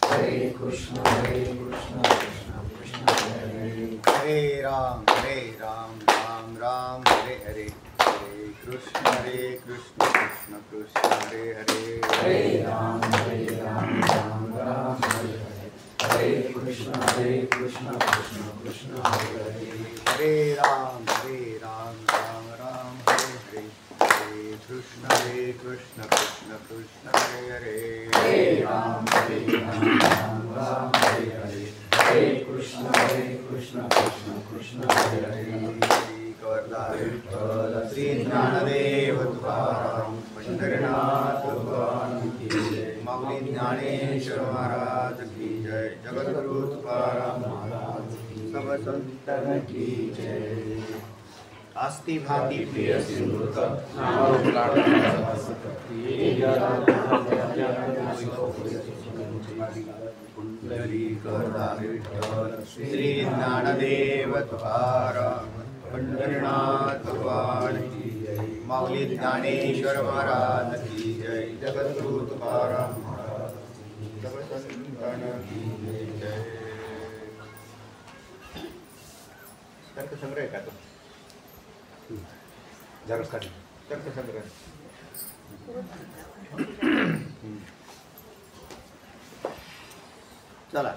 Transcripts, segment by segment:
Hare Krishna Krishna Krishna Hare Ram Ram Ram Hare Hare Hare Krishna Krishna Krishna Hare Hare Hare Ram Ram Ram Hare Hare Hare Krishna Krishna Krishna Hare Hare Hare Ram Ram Ram Hare Hare Hare Krishna Krishna Krishna Hare Hare Hare Ram Ram Hare Hare Hare Krishna Krishna Krishna Hare Hare Shri Dnyandev Tukaram Pandharinath भगवान की जय। माऊली ज्ञानेश्वर महाराज की जय। जगद्गुरु तुकाराम महाराज की, सब संतन की जय। आस्ति भाति प्रिय सिंधुत श्री ज्ञानदेव तुकाराम पंढरीनाथ भगवान की जय। माऊली ज्ञानेश्वर महाराज की जय। जगद्गुरु तुकाराम महाराज की, सब संतन की जय। तर्क संग्रह का तो जरूर कर तर्क संग्रह। चला,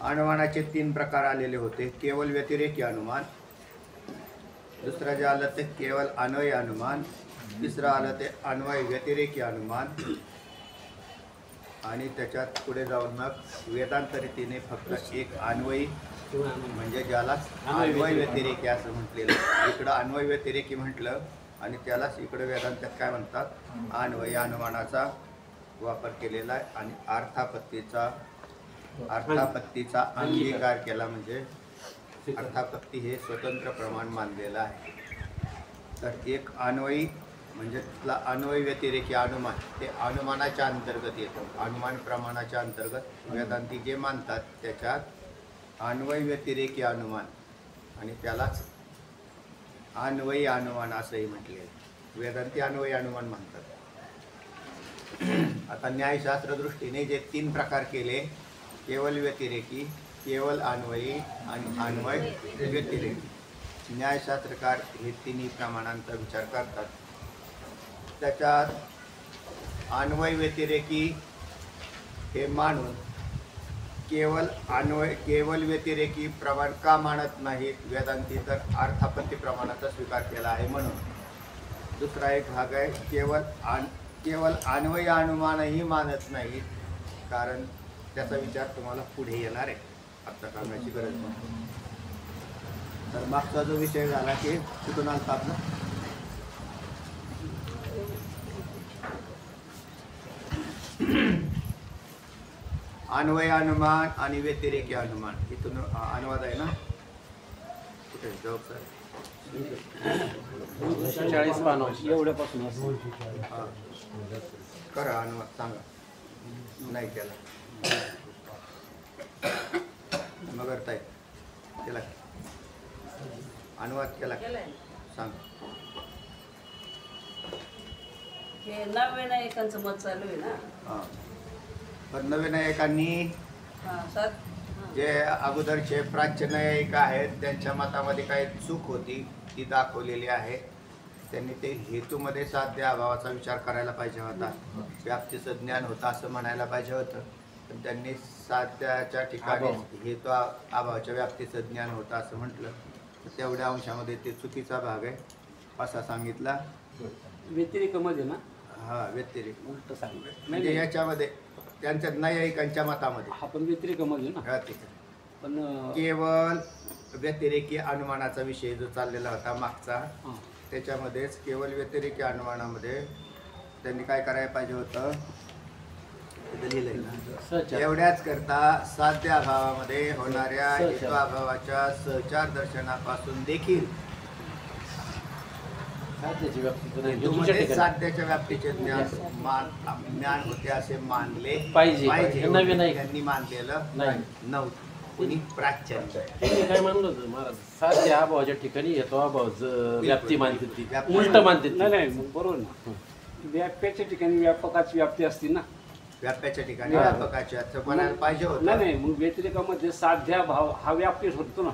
अनुमानाचे 3 प्रकार आलेले होते। केवल व्यतिरेकी अनुमान, दुसरं जे आलं ते केवल अन्वय अनुमान, तिसरं आलं ते अन्वय व्यतिरेकी अनुमान, आणि त्याच्यात पुढे जाऊन मग वेदांत रीतीने फक्त एक अन्वयी म्हणजे ज्याला अन्वय व्यतिरेकी असं म्हटलेलं, इकडं अन्वय व्यतिरेकी म्हटलं आणि त्यालाच इकडं वेदांतात काय म्हणतात, अन्वय अनुमानाचा वापर केलेला आहे। आणि अर्थापत्तीचा अंगीकार केला, म्हणजे अर्थापत्ती हे स्वतंत्र प्रमाण मानलेलं आहे। तर एक अन्वयी म्हणजे तिथला अन्वय व्यतिरेकी अनुमान ते अनुमानाच्या अंतर्गत येतं। अनुमान प्रमाणाच्या अंतर्गत वेदांती जे मानतात त्याच्यात अन्वय व्यतिरेकी अनुमान आणि त्यालाच अन्वयी अनुमान असंही म्हटले। वेदांती अन्वयी अनुमान म्हणतात। आता न्यायशास्त्र दृष्टीने जे 3 प्रकार केले, केवल व्यतिरेकी, केवल अन्वयी आणि अन्वय व्यतिरेकी, न्यायशास्त्रकार हे 3 प्रमाणांचा विचार करतात। त्याच्यात अन्वय व्यतिरेकी हे मानून केवल व्यतिरेकी प्रमाण का मानत नाही वेदांती, तर अर्थापत्ती प्रमाणाचा स्वीकार केला आहे म्हणून। दुसरा एक भाग आहे केवल अन्वय अनुमानही मानत नाही, कारण त्याचा विचार तुम्हाला पुढे येणार आहे, आता करण्याची गरज नाही। तर मागचा जो विषय झाला की कुठून आलता आपला, अन्वय अनुमान आणि व्यतिरेकी अनुमान, इथून अनुवाद आहे ना, कुठे जॉब सर 40 पानं एवढ्यापासून करा अनुवाद, सांगा नाही केला मग करताय केला, अनुवाद केला सांग। हे नव्या नायकांचं मत चालू आहे ना। हां, पण नवीन नायकांनी जे अगोदरचे प्राच्य नायक आहेत त्यांच्या मतामध्ये काही चूक होती ती दाखवलेली आहे। त्यांनी ते हेतूमध्ये साध्य अभावाचा विचार करायला पाहिजे होता, व्याप्तीचं ज्ञान होतं असं म्हणायला पाहिजे होतं, पण त्यांनी साध्याच्या ठिकाणी हेतू अभावाच्या व्याप्तीचं ज्ञान होतं असं म्हटलं, तर तेवढ्या अंशामध्ये ते चुकीचा भाग आहे असा सांगितला। व्यतिरेकमध्ये ना, हा व्यतिरेक उलट सांगितलं म्हणजे याच्यामध्ये त्यांच्या न्यायिकांच्या मतामध्ये आपण व्यतिरेकमध्ये ना, पण केवळ व्यतिरेकी अनुमानाचा विषय जो चाललेला होता मागचा, त्याच्यामध्येच केवळ व्यतिरेकी अनुमानामध्ये त्यांनी काय करायला पाहिजे होतं, एवढ्याच करता साध्य अभावामध्ये होणाऱ्या हेतू अभावाच्या सहचार दर्शनापासून देखील साध्याच्या व्याप्तीचे ज्ञान होते असे मानले पाहिजे, त्यांनी मानलेलं नव्हतं कोणी प्राच्य। काय मानलं होतं महाराज, साध्य अभावाच्या ठिकाणी येतो अभाव व्याप्ती मानते, ती उलट मानते। नाही बरोबर ना, व्याप्याच्या ठिकाणी व्यापकाची व्याप्ती असते ना. व्याप्याच्या ठिकाणी हा. व्यापकाचे अर्थ म्हणायला पाहिजे नाही होतं. नाही, मग व्यतिरेकामध्ये साध्या भाव हा व्याप्तीच होतो ना.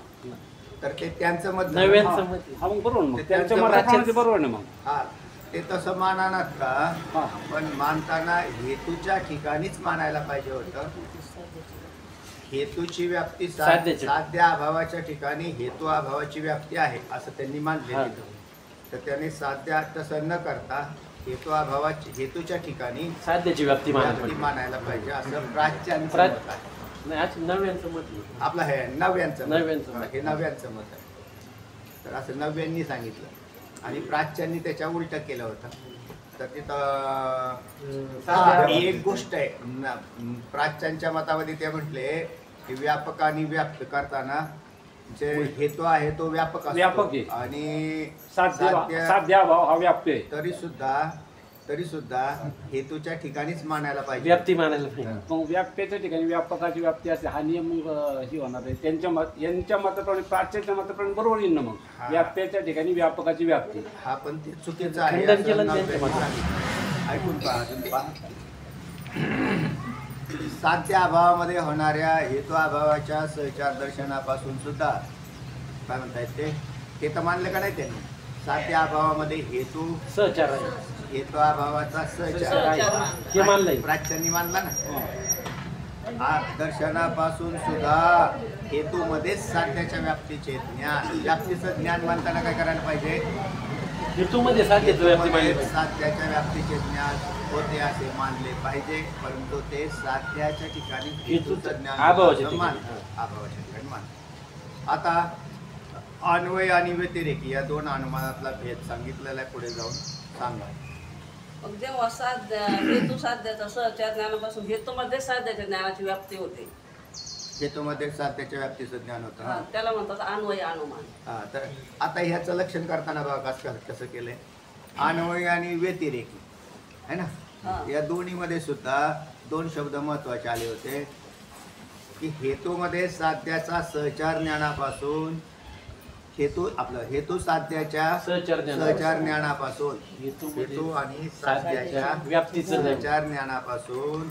तर ते त्यांचं मत झालं. नव्यांचं हा, मत हा मग बरोबर ना. ते मग त्यांच्या त्यांचं मताप्रमाणे ते बरोबर ना मग. हा ते तसं मानानात का हा. पण मानताना हेतूच्या ठिकाणीच मानायला पाहिजे होतं. हेतूची व्याप्ती साध्याची. साध्य अभावाच्या ठिकाणी हेतू अभावाची व्याप्ती आहे असं त्यांनी मानले हा. तिथं. तर त्यांनी साध्य तसं न करता हेतू अभावाची हेतूच्या ठिकाणी साध्याची व्याप्ती मानायला व्याप्ती पाहिजे. मानायला पाहिजे असं प्राच्यांचं प्राच- मत आहे. नाही आज नव्यांचं मत आहे. आपलं हे नव्यांचं नव्यांचं मत. मत. हे नव्यांचं मत आहे. तर असं नव्यांनी सांगितलं आणि प्राच्यांनी त्याच्या उलट केलं होतं. तर तिथं एक गोष्ट आहे प्राच्यांच्या मतामध्ये ते म्हटले की व्यापक आणि व्याप्त करताना जे हेतू आहे तो व्यापक व्यापक आहे. असतो आणि साध्या भाव हा व्याप्य आहे. तरी सुद्धा हेतूच्या ठिकाणीच मानायला पाहिजे. व्याप्ती मानायला पाहिजे. मग व्याप्याच्या ठिकाणी व्यापकाची व्याप्ती असते हा नियम मग ही होणार आहे. त्यांच्या यांच्या मताप्रमाणे प्राच्यांच्या मताप्रमाणे बरोबर येईल ना मग. हा. व्याप्याच्या ठिकाणी व्यापकाची व्याप्ती. हा पण ते चुकीचं आहे खंडन असं केलं ना नव्यांनी त्यांच्या मताने. सांगितलं. ऐकून पहा अजून पहा. साध्य अभावामध्ये होणाऱ्या हेतू अभावाच्या सहचार दर्शनापासून सुद्धा काय म्हणतायत ते तर मानलं का नाही त्यांनी. साध्य अभावामध्ये सहचार आहे. हेतू अभावाचा सहचार सहचार मानला. हे मानलंय. प्राच्यांनी मानला ना. दर्शनापासून सुद्धा हेतूमध्येच साध्याच्या व्याप्तीचे ज्ञान व्याप्तीचं ज्ञान मानताना काय करायला पाहिजे. हेतूमध्ये साध्याची व्याप्ती मानली हेतूमध्ये पाहिजे. साध्याच्या व्याप्तीचे ज्ञान होते असे मानले पाहिजे परंतु ते साध्याच्या ठिकाणी हेतूचं ज्ञान अभावाच्या असं ठिकाणी. अभावाच्या ठिकाणी मान. आता अन्वय आणि व्यतिरेकी या दोन अनुमानातला भेद सांगितलेला आहे. पुढे जाऊन सांगा. मग जेव्हा हेतू साध्याचा सहचार ज्ञानापासून हेतूमध्ये साध्याच्या ज्ञानाची व्याप्ती होते. हेतूमध्ये साध्याच्या व्याप्तीचं ज्ञान होतं. हा, त्याला म्हणतात अन्वय अनुमान. हा तर आता ह्याचं लक्षण करताना बघा कसं केलंय. अन्वय आणि व्यतिरेकी है ना. हा. या दोन्हीमध्ये सुद्धा दोन शब्द महत्वाचे आले होते की हेतूमध्ये साध्याचा सहचार ज्ञानापासून हेतू साध्याच्या सहचार ज्ञान. सहचार ज्ञानापासून हेतूमध्ये हेतू आणि साध्याच्या व्याप्तीचं ज्ञान. सहचार ज्ञानापासून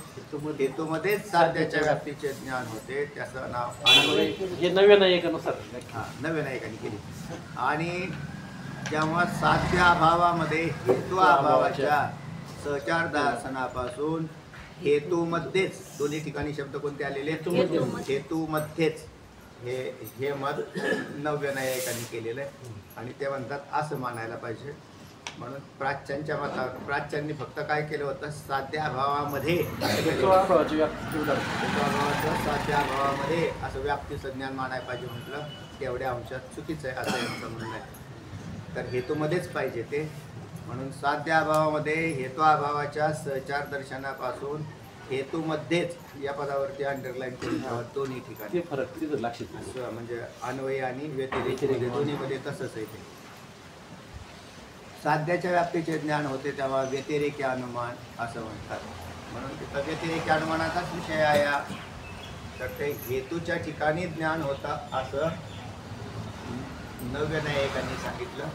हेतूमध्ये साध्याच्या व्याप्तीचे ज्ञान होते त्याचं नाव अन्वय. हे नव्या नायकानुसार. हा नव्या नायकांनी केली. आणि जेव्हा साध्य अभावामध्ये हेतू अभावाच्या सहचार दर्शनापासून हेतूमध्येच दोन्ही ठिकाणी शब्द कोणते आलेले हेतूमध्येच हे मत नव्या नायकांनी केलेलं आहे. आणि ते म्हणतात असं मानायला पाहिजे. म्हणून प्राच्यांनी फक्त काय केलं होतं साध्य अभावामध्ये हेतूभावाची व्याप्ती. साध्य अभावामध्ये असं व्याप्तीचं ज्ञान मानायला पाहिजे म्हटलं तेवढ्या अंशात चुकीचं आहे असं यांचं म्हणणं आहे. तर हेतूमध्येच पाहिजे ते. म्हणून साध्य अभावामध्ये हेतू अभावाच्या सहचार दर्शनापासून हेतूमध्येच या पदावरती अंडरलाईन करून ठेवा दोन्ही ठिकाणी. ते फरक तिथं लक्षात नाही. असं म्हणजे अन्वय आणि व्यतिरेकी दोन्हीमध्ये तसंच आहे ते. साध्याच्या व्याप्तीचे ज्ञान होते तेव्हा व्यतिरेकी अनुमान असं म्हणतात. म्हणून तिथं व्यतिरेकी अनुमानाचाच विषय आहे हा. तर ते हेतूच्या ठिकाणी ज्ञान होतं असं नव्या नायकांनी सांगितलं.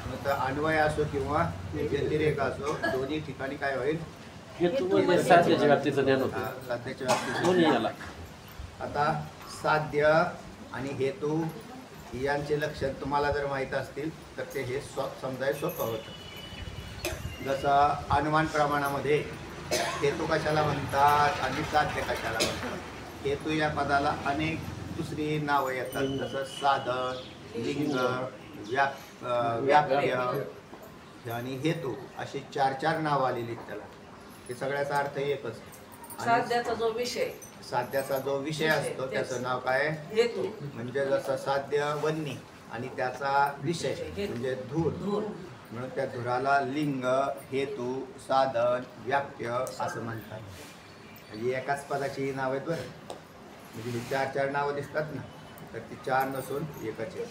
मग तर अन्वय असो किंवा व्यतिरेक असो दोन्ही ठिकाणी काय होईल हेतूमध्ये साध्याच्या व्याप्तीचं ज्ञान होतं. साध्याच्या व्याप्तीचे दोन्ही याला. आता साध्य आणि हेतू यांचे लक्षण तुम्हाला जर माहीत असतील तर ते हे समजायला सोपं होतं. जसं अनुमान प्रमाणामध्ये हेतू कशाला म्हणतात आणि साध्य कशाला म्हणतात. हेतू या पदाला अनेक दुसरी नावं येतात जसं साधन लिंग व्याप्य आणि हेतू अशी चार नावं आलेली आहेत त्याला. हे सगळ्याचा अर्थ एकच. साध्याचा जो विषय साध्याचा जो विषय असतो त्याचं नाव काय हेतू. म्हणजे जसं साध्य वन्नी आणि त्याचा विषय म्हणजे धूर. म्हणून त्या धुराला लिंग हेतू साधन व्याप्य असं म्हणतात. म्हणजे एकाच पदाची नाव आहेत बरं. म्हणजे ही चार नावं दिसतात ना तर ती चार नसून एकच आहे.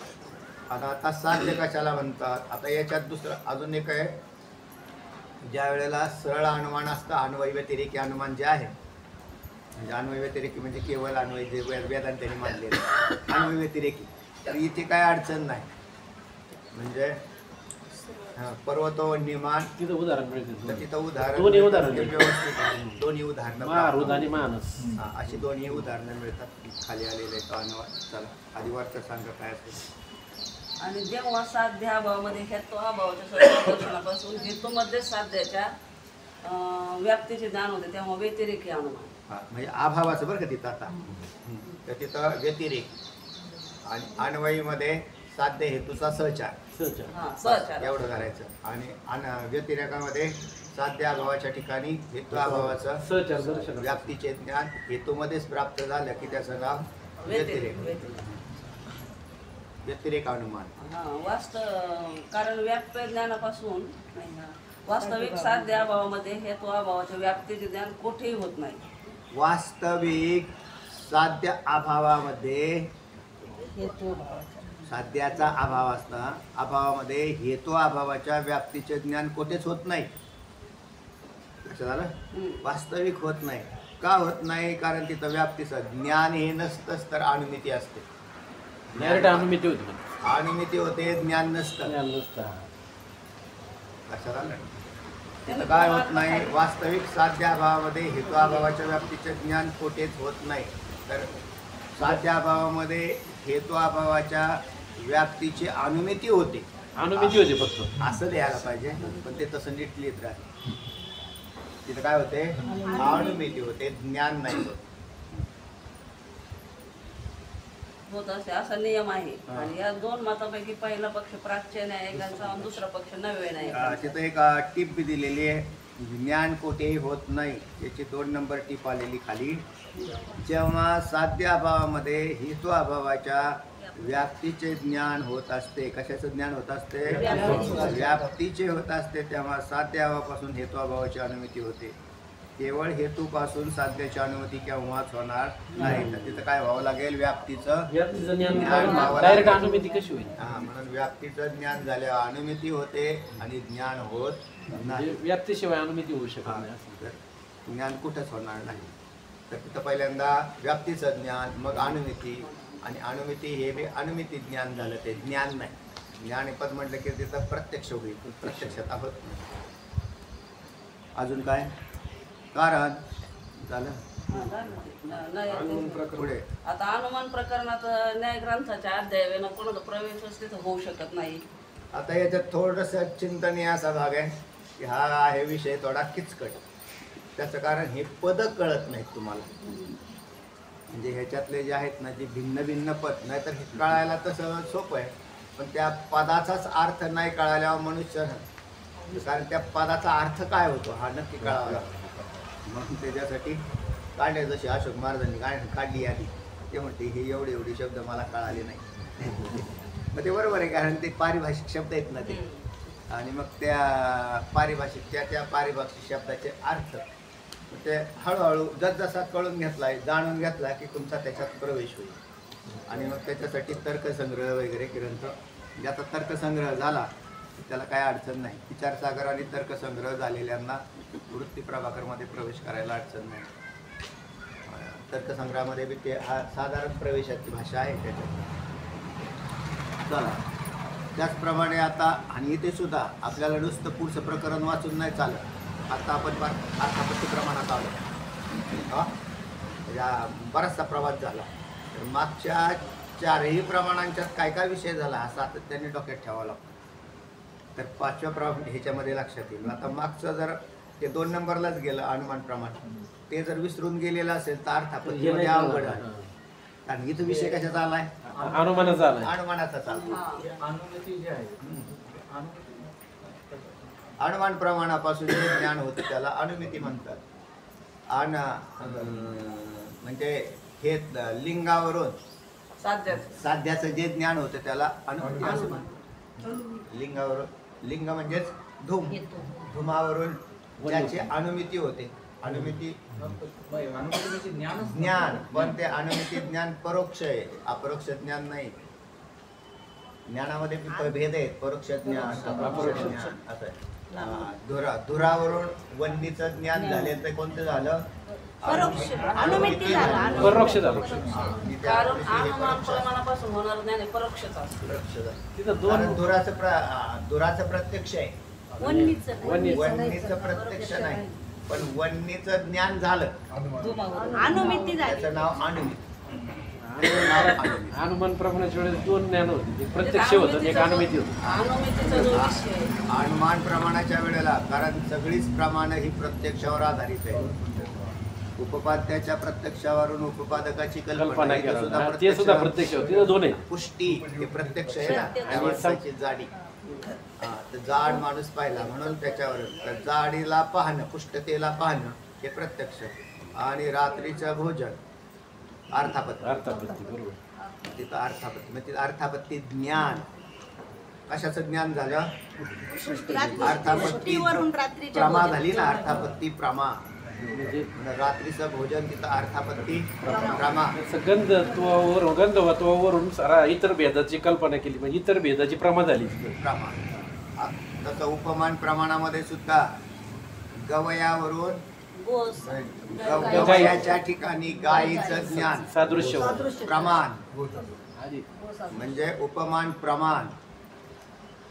आता साध्य कशाला म्हणतात. आता याच्यात दुसरं अजून एक आहे. ज्या वेळेला सरळ अनुमान असतं अन्वय व्यतिरेकी अनुमान जे आहे म्हणजे अन्वय व्यतिरेकी म्हणजे केवळ अन्वय जे वेदांतांनी मानलेलं अन्वय व्यतिरेकी तर इथे काय अडचण नाही. म्हणजे पर्वतो वन्यमान तिथं उदाहरण मिळते तर तिथं उदाहरण दोन्ही उदाहरणं ते व्यवस्थित आहे. दोन्ही उदाहरणं महारुद आणि मानस अशी दोन्ही उदाहरणं मिळतात खाली आलेले चला आधी वरचं सांगा काय असेल. आणि जेव्हा साध्य अभावामध्ये हेतू अभावाच्या सर्व दर्शनापासून हेतूमध्ये साध्याच्या व्याप्तीचे ज्ञान होते तेव्हा व्यतिरेकी अनुमान. म्हणजे अभावाचं बरं का तिथं आता तर तिथं व्यतिरेक आणि अन्वयीमध्ये साध्य हेतूचा सहचार सहचार एवढं करायचं आणि व्यतिरेकामध्ये साध्य अभावाच्या ठिकाणी हेतू अभावाचं सहचार दर्शन व्याप्तीचे ज्ञान हेतूमध्येच प्राप्त झालं की त्याचं नाव व्यतिरेक व्यतिरेक अनुमान. कारण व्याप्य ज्ञानापासून वास्तविक साध्य अभावामध्ये हेतू अभावाच्या व्याप्तीचे ज्ञान कुठेही होत नाही. वास्तविक साध्य अभावामध्ये साध्याचा अभाव असता अभावामध्ये हेतू अभावाच्या व्याप्तीचे ज्ञान कुठेच होत नाही. लक्षात आलं. वास्तविक होत नाही. का होत नाही? कारण तिथं व्याप्तीचं ज्ञान हे नसतंच तर अनुमिती असते. डायरेक्ट अनुमिती होती अनुमिती होते ज्ञान नसतं. ज्ञान नसतं. लक्षात आलं. तिथं काय होत नाही? वास्तविक साध्य अभावामध्ये हेतू अभावाच्या व्याप्तीचे ज्ञान कुठेच होत नाही. तर साध्य अभावामध्ये हेतू अभावाच्या व्याप्तीची अनुमिती होते. अनुमिती होती फक्त असं लिहायला पाहिजे पण ते तसं नीट लिहित राहते. तिथं काय होते? अनुमिती होते ज्ञान नाही होत. होत असे असा नियम आहे. आणि या दोन मतापैकी पहिला पक्ष प्राच्य न्यायिकांचा आणि दुसरा पक्ष नव्य न्यायिकांचा. तिथं एक टीप बी दिलेली आहे. ज्ञान कोठेही होत नाही याची 2 नंबर टीप आलेली खाली. जेव्हा साध्य अभावामध्ये हेतू अभावाच्या व्याप्तीचे ज्ञान होत असते. कशाचं ज्ञान होत असते? व्याप्तीचे होत असते. तेव्हा साध्य अभावापासून हेतू अभावाची अनुमती होते. केवळ हेतूपासून साध्याची अनुमती केव्हाच होणार नाही. तर तिथं काय व्हावं लागेल? व्याप्तीचं ज्ञान डायरेक्ट अनुमिती कशी होईल? म्हणून व्याप्तीचं ज्ञान झाल्यावर अनुमती होते आणि ज्ञान होत नाही. व्याप्तीशिवाय अनुमिती होऊ शकत नाही. तर ज्ञान कुठंच होणार नाही. तर तिथं पहिल्यांदा व्याप्तीचं ज्ञान मग अनुमिती आणि अनुमिती हे बी अनुमिती ज्ञान झालं. ते ज्ञान नाही. ज्ञानपद म्हटलं की तिथं प्रत्यक्ष होईल. प्रत्यक्षता होत नाही. अजून काय कारण झालं पुढे? आता अनुमान प्रकरणात न्याय ग्रंथाच्या अध्यायानं कोणाचा प्रवेशच तिथं होऊ शकत नाही. आता याच्यात थोडंसं चिंतनीय असा भाग आहे की हा आहे विषय थोडा किचकट. त्याचं कारण हे पदं कळत नाहीत तुम्हाला. म्हणजे ह्याच्यातले जे आहेत ना जे भिन्न भिन्न पद नाही तर हे कळायला तसं सोपं आहे पण त्या पदाचाच अर्थ नाही कळाल्यावर मनुष्य कारण त्या पदाचा अर्थ काय होतो हा नक्की कळावा लागतो. मग त्याच्यासाठी काढले जसे अशोक महाराजांनी काढली आधी ते म्हणते हे एवढे शब्द मला कळाले नाही. मग ते बरोबर आहे कारण ते पारिभाषिक शब्द आहेत ना ते आणि मग त्या पारिभाषिक त्या पारिभाषिक शब्दाचे अर्थ ते हळूहळू जसा कळून घेतलाय जाणून घेतला की तुमचा त्याच्यात प्रवेश होईल. आणि मग त्याच्यासाठी तर्कसंग्रह वगैरे ग्रंथ ज्याचा तर्कसंग्रह झाला त्याला काय अडचण नाही. विचारसागर आणि तर्कसंग्रह झालेल्यांना वृत्ती प्रभाकरमध्ये प्रवेश करायला अडचण नाही. तर्कसंग्रहामध्ये बी ते हा साधारण प्रवेशाची भाषा आहे त्याच्यात. चला त्याचप्रमाणे आता आणि इथे सुद्धा आपल्याला नुसतं पुढचं प्रकरण वाचून नाही चालत. आता आपण अर्थापत्ती प्रमाणात आलो. या बराचसा प्रवास झाला. तर मागच्या 4ही प्रमाणांच्यात काय काय विषय झाला हा सातत्याने डोक्यात ठेवावा लागतो. तर 5व्या प्रमाण ह्याच्यामध्ये लक्षात येईल. आता मागचं जर ते 2 नंबरलाच गेलं अनुमान प्रमाण ते जर विसरून गेलेलं असेल तर अर्थापत्तीमध्ये अवघड आहे. कारण इथं विषय कशाचा आलाय? अनुमानाचा आलाय. अनुमानाचा चालला. अनुमान प्रमाणापासून जे ज्ञान होतं त्याला अनुमिती म्हणतात. म्हणजे हे लिंगावरून साध्याचं जे ज्ञान होतं त्याला अनुमिती असं म्हणतात. लिंगावरून लिंग म्हणजेच धूम धुमावरून ज्याची अनुमिती होते. अनुमिती ज्ञान पण ते अनुमिती ज्ञान परोक्ष आहे अपरोक्ष ज्ञान नाही. ज्ञानामध्ये भेद आहेत. परोक्ष ज्ञान अपरोक्ष ज्ञान असं आहे. धुरावरून वन्नीचं ज्ञान झाले तर कोणतं झालं? परोक्ष अनुमिती झाला परोक्ष झालं. आणि त्या कारण दिवशी हे अनुमान परोक्ष आहे. प्रमाणापासून होणार ज्ञान हे परोक्षच असतं. परोक्ष आहे. तिथं कारण दोन दुराचं प्रत्यक्ष आहे, वन्नीचं नाही. वन्नीचं प्रत्यक्ष नाही, पण वन्नीचं ज्ञान झालं अनुमिती झाली त्याचं नाव अनुमिती. त्याचं नाव अनुमिती. हनुमान प्रमाणाच्या वेळेस दोन ज्ञान होते, एक प्रत्यक्ष होतं आणि एक अनुमिती होतं. अनुमितीचा जो विषय आहे, अनुमान प्रमाणाच्या वेळेला, कारण सगळीच प्रमाणं ही प्रत्यक्षावर आधारित आहे. उपपाद्याच्या प्रत्यक्षावरून उपपादकाची कल्पना कल्पना केला इथं हा, ते सुद्धा प्रत्यक्ष होतं. तिथं दोन आहेत. पुष्टी हे प्रत्यक्ष आहे ना, त्या आणि माणसाची जाडी. तर जाड माणूस पाहिला म्हणून त्याच्यावर तर जाडीला पाहणं, पुष्टतेला पाहणं हे प्रत्यक्ष. आणि रात्रीचं भोजन अर्थापत्ती, अर्थापत्ती बरोबर. तिथं अर्थापत्ती म्हणजे तिथं अर्थापत्ती ज्ञान. कशाचं ज्ञान झालं? अर्थापत्ती सृष्टीवरून रात्रीच्या प्रमा भोजन. झाली ना, अर्थापत्ती प्रमा. म्हणजे म्हणजे रात्रीचं भोजन तिथं अर्थापत्ती प्रमा. असं गंधत्वावरून गंधवत्वावरून सारा इतर भेदाची कल्पना केली, म्हणजे इतर भेदाची प्रमा झाली तिथं. प्रमा. तसं उपमान प्रमाणामध्ये सुद्धा गवयावरून गोस गवयाच्या ठिकाणी गायीचं ज्ञान सादृश्य होतं. प्रमाण. आधी म्हणजे उपमान प्रमाण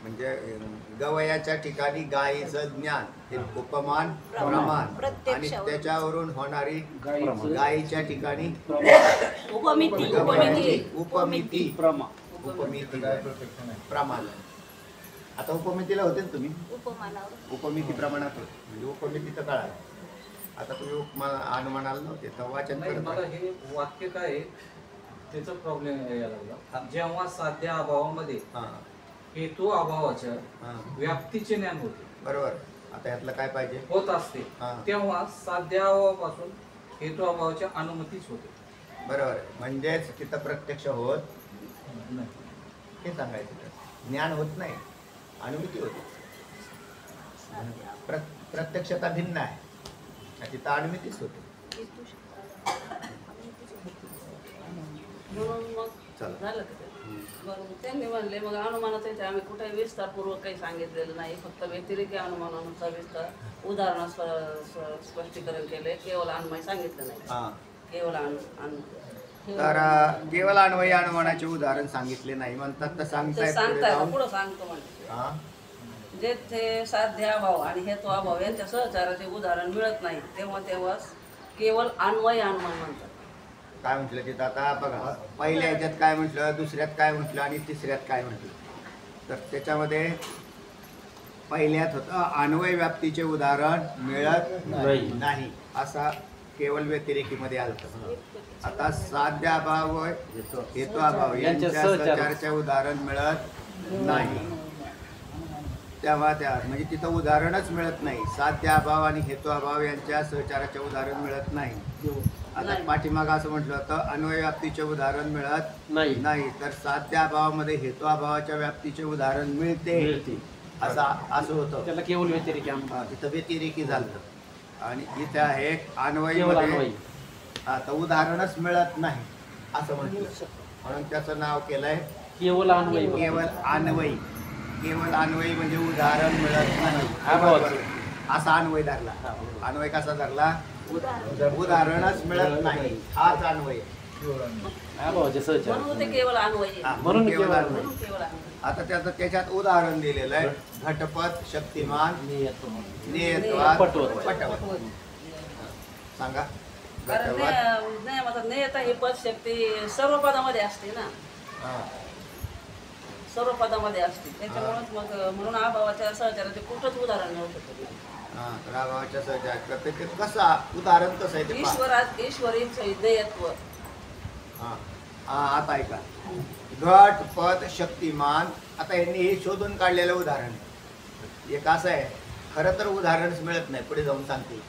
म्हणजे गवयाच्या ठिकाणी गायीचं ज्ञान हे उपमान प्रमाण. आणि त्याच्यावरून होणारी गायीच्या ठिकाणी उपमिती उपमिती प्रमा. उपमिती प्रमाण. आता उपमितीला होते ना तुम्ही, उपमानावर उपमिती प्रमाणात होते म्हणजे उपमिती तर कळा. आता तुम्ही अनुमानाला नव्हते तर वाचन नाही, करत मला होते. हे वाक्य काय आहे त्याचा प्रॉब्लेम यायला लागला. जेव्हा साध्या अभावामध्ये हां हेतू अभावाच्या हां व्याप्तीचे ज्ञान होते बरोबर. आता यातलं काय पाहिजे? होत असते, हा. तेव्हा साध्या अभावापासून हेतू अभावाच्या अनुमतीच होते. बरोबर. म्हणजेच तिथं प्रत्यक्ष होत नाही. हे सांगायचं. तर ज्ञान होत नाही, अनुमिती होते. प्रत्यक्षता भिन्न आहे, तिथं अनुमितीच होते. म्हणून मग चला. झालं का ते? बरोबर. त्यांनी म्हणले मग अनुमानाचं इथे आम्ही कुठेही विस्तारपूर्वक काही सांगितलेलं नाही, फक्त व्यतिरिक्त अनुमानानुसार विस्तार उदाहरण स्पष्टीकरण केले, केवळ अन्वय सांगितलं नाही. हां. केवळ तर केवळ अन्वयी अनुमानाचे उदाहरण सांगितले नाही म्हणतात. तर ते सांगतायत पुढे सांगताय जाऊन. पुढं सांगतो म्हणजे हां जेथे साध्य अभाव आणि हेतू अभाव यांच्या सहचाराचे उदाहरण मिळत नाही तेव्हा केवळ अन्वय अनुमान म्हणतात. काय म्हटलं तिथं आता बघा, पहिल्या ह्याच्यात काय म्हटलं, दुसऱ्यात काय म्हटलं आणि तिसऱ्यात काय म्हटलं. तर त्याच्यामध्ये पहिल्यात होतं अन्वय व्याप्तीचे उदाहरण मिळत नाही असा केवळ व्यतिरेकीमध्ये आलं. आता साध्य अभाव हेतू अभाव यांच्या सहचाराचे उदाहरण मिळत नाही. तेव्हा त्या म्हणजे तिथं उदाहरणच मिळत नाही. साध्य अभाव आणि हेतू अभाव यांच्या सहचाराचे उदाहरण मिळत नाही. आता पाठीमागं असं म्हटलं होतं अन्वय व्याप्तीचे उदाहरण मिळत नाही, तर साध्य अभावामध्ये हेतू अभावाच्या व्याप्तीचे उदाहरण मिळते असं होतं. त्याला केवळ व्यतिरिक्त अनुमान. तिथं व्यतिरेकी झालं. आणि इथे आहे अन्वय केवळ अन्वयी. आता उदाहरणच मिळत नाही असं म्हटलं, म्हणून त्याचं नाव केलंय केवळ अन्वयी. केवळ अन्वयी. केवळ अन्वयी म्हणजे उदाहरण मिळत नाही अभावाचं. असा अन्वय धरला. अन्वय कसा धरला? उदाहरणच मिळत नाही हाच अन्वय. अभावाचे सहचार म्हणून ते केवळ अन्वय हा, म्हणून केवळ केवळ अन्वय. म्हणून केवळ अन्वय. आता त्याच्यात उदाहरण दिलेलं आहे घटपट, शक्तिमान, नियत. नियतवाद, पटवत. पटवत. सांगा. कारण घटवत. नियमाचा नियता ही पद शक्ती सर्व पदामध्ये असते ना, हा. सर्व पदामध्ये असते. त्याच्यामुळेच मग म्हणून अभावाच्या सहचाराचे कुठंच उदाहरण नव्हतं. हा, रागावाच्या सहचार करते ते कसा उदाहरण कसं आहे ते पहा. ईश्वरी देयत्व. हा. हा, आता ऐका. घट, पद, शक्तिमान. आता यांनी हे शोधून काढलेलं उदाहरण एक असं आहे. खरं तर उदाहरणच मिळत नाही, पुढे जाऊन सांगतील.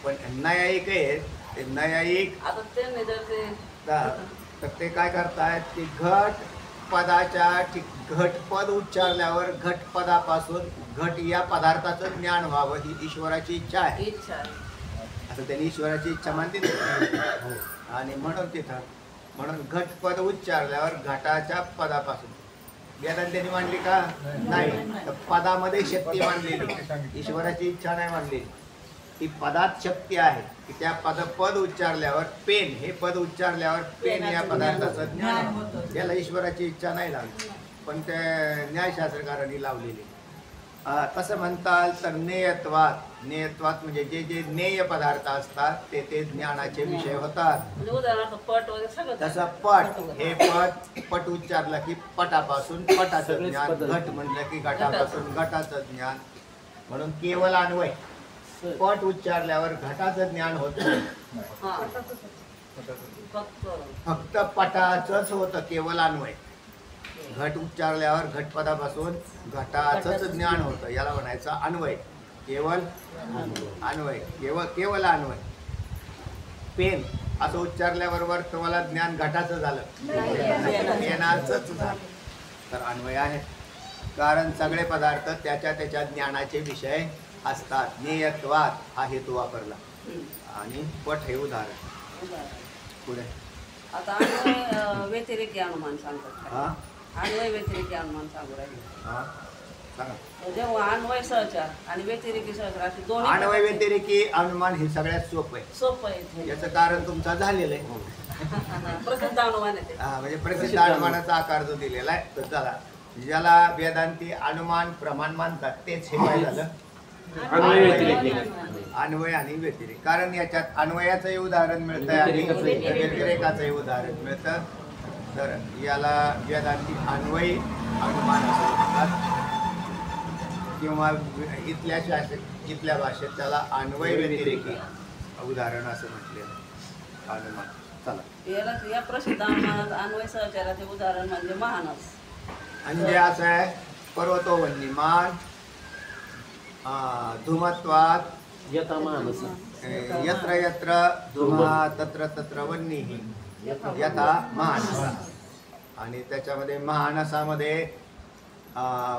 पण न्यायिक आहे ते न्यायिक. आता त्यांनी जर ते तर ते काय करतायत की घट पदाच्या घटपद उच्चारल्यावर घटपदापासून घट या पदार्थाचं ज्ञान व्हावं ही ईश्वराची इच्छा आहे. इच्छा आहे. असं त्यांनी ईश्वराची इच्छा मानते ना. आणि म्हणून घटपद उच्चारल्यावर घटाच्या पदापासून वेदांत त्यांनी मांडली का? नाही. तर पदामध्ये शक्ती मांडलेली, ईश्वराची इच्छा नाही मांडलेली. ती पदात शक्ती आहे की त्या पद उच्चारल्यावर पेन हे पद उच्चारल्यावर पेन या पदार्थाचं ज्ञान आहे. त्याला ईश्वराची इच्छा नाही लागली पण त्या न्यायशास्त्रकारांनी लावलेली. कसं म्हणताल तर नेयत्वात म्हणजे जे जे ज्ञेय पदार्थ असतात ते ज्ञानाचे विषय होतात. म्हणजे उदाहरणार्थ पट वगैरे सगळं तसं पट हे पट उच्चारलं की पटापासून पटाचं ज्ञान, घट म्हटलं की घटापासून घटाचं ज्ञान. म्हणून केवळ अन्वय पट उच्चारल्यावर घटाचं ज्ञान होत नाही, हा फक्त फक्त पटाचंच होतं केवळ अन्वय. घट उच्चारल्यावर घटपदापासून घटाचंच ज्ञान होतं, याला म्हणायचं अन्वय. केवळ अन्वय, केवळ अन्वय. पेन असं उच्चारल्याबरोबर तुम्हाला ज्ञान घटाचं झालं, पेनाचंच झालं, तर अन्वय आहे. कारण सगळे पदार्थ त्याच्या ज्ञानाचे विषय असतात. ज्ञेयत्वात हा हेतू वापरला आणि पट हे उदाहरण. पुढे आता अन्वय व्यतिरेकी अनुमान सांगतात. हा अन्वय व्यतिरेकी अनुमान सांगू राहिले. हा सांगा. जेव्हा अन्वय सहचार आणि व्यतिरेकी सहचार अशी दोन्ही अन्वय व्यतिरेकी अनुमान हे सगळ्यात सोपं आहे. सोपं आहे. याचं कारण तुमचं झालेलं आहे. प्रसिद्ध अनुमान आहे ते. म्हणजे प्रसिद्ध अनुमानाचा आकार जो दिलेला आहे तर चला, ज्याला वेदांती अनुमान प्रमाण मानतात तेच हे काय झालं, अन्वय आणि व्यतिरेक. कारण याच्यात अन्वयाचंही उदाहरण मिळतंय आणि व्यतिरेकाचंही उदाहरण मिळतं. तर याला वेदांती अन्वय अनुमान असं म्हणतात किंवा इथल्या भाषेत त्याला अन्वय व्यतिरेकी उदाहरण असं म्हटलेलं अनुमान. चला, या प्रसिद्ध अनुमानात अन्वय सहचाराचे उदाहरण म्हणजे महानस. म्हणजे असं आहे, पर्वतो वन्यमान धूमत्वात यत्र यत्र धूमा तत्र तत्र वन्यही यथा महानसा. आणि त्याच्यामध्ये महानसामध्ये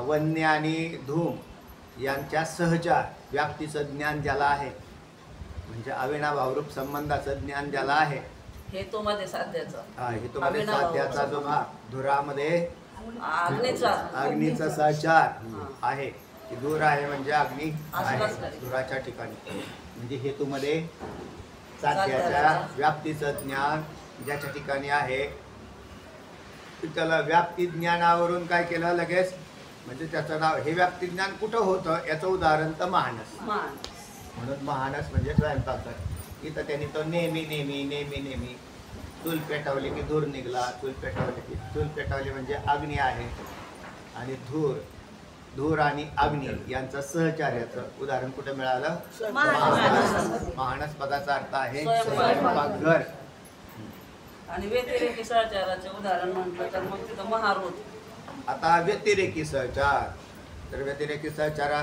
वन्य आणि धूम यांच्या सहचार व्याप्तीचं ज्ञान ज्याला आहे, म्हणजे अविनाभावरूप संबंधाचं ज्ञान ज्याला आहे, हेतूमध्ये साध्याचं हेतूमध्ये साध्याचा जो भाग, धुरामध्ये अग्नीचा सहचार आहे. धूर आहे म्हणजे अग्नी आहे धुराच्या ठिकाणी. म्हणजे हेतूमध्ये साध्याच्या व्याप्तीचं ज्ञान ज्याच्या ठिकाणी आहे त्याला व्याप्ती ज्ञानावरून काय केलं लगेच, म्हणजे त्याचं नाव हे व्याप्ती ज्ञान कुठं होतं याचं उदाहरण तर महानस. म्हणून महानस म्हणजे स्वयंपाकघर. इथं त्यांनी तो नेहमी नेहमी नेहमी नेहमी चूल पेटवली की धूर निघला, चूल पेटवली म्हणजे अग्नी आहे. आणि धूर आणि अग्नी यांचं सहचार्याचं उदाहरण कुठे मिळालं, महानस पदाचा अर्थ आहे स्वयंपाकघर. आणि व्यतिरेकी सहचाराचे उदाहरण म्हटलं तर मग तिथं महारोध. आता व्यतिरेकी सहचार, तर व्यतिरेकी सहचारा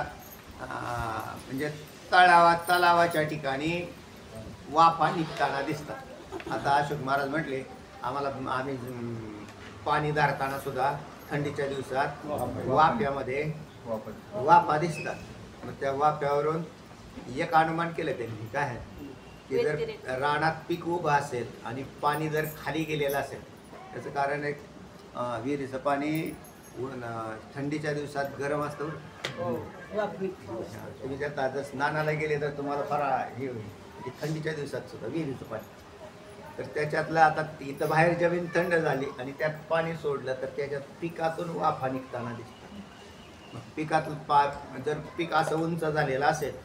म्हणजे तलावाच्या ठिकाणी वाफा निघताना दिसतात. आता अशोक महाराज म्हटले आम्ही पाणी धारताना सुद्धा थंडीच्या दिवसात वाफ्यामध्ये वाफा दिसतात. मग त्या वाफ्यावरून एक अनुमान केलं त्यांनी, काय आहे की जर रानात पीक उभं असेल आणि पाणी जर खाली गेलेलं असेल, त्याचं कारण एक विहिरीचं पाणी थंडीच्या दिवसात गरम असतं. तुम्ही त्यात जर स्नानाला गेले तर तुम्हाला फार हे होईल, थंडीच्या दिवसात सुद्धा विहिरीचं पाणी. तर त्याच्यातलं आता इथं बाहेर जमीन थंड झाली आणि त्यात पाणी सोडलं तर त्याच्यात पिकातून वाफा निघताना दिसतात. मग पिकातून जर पीक असं उंच झालेलं असेल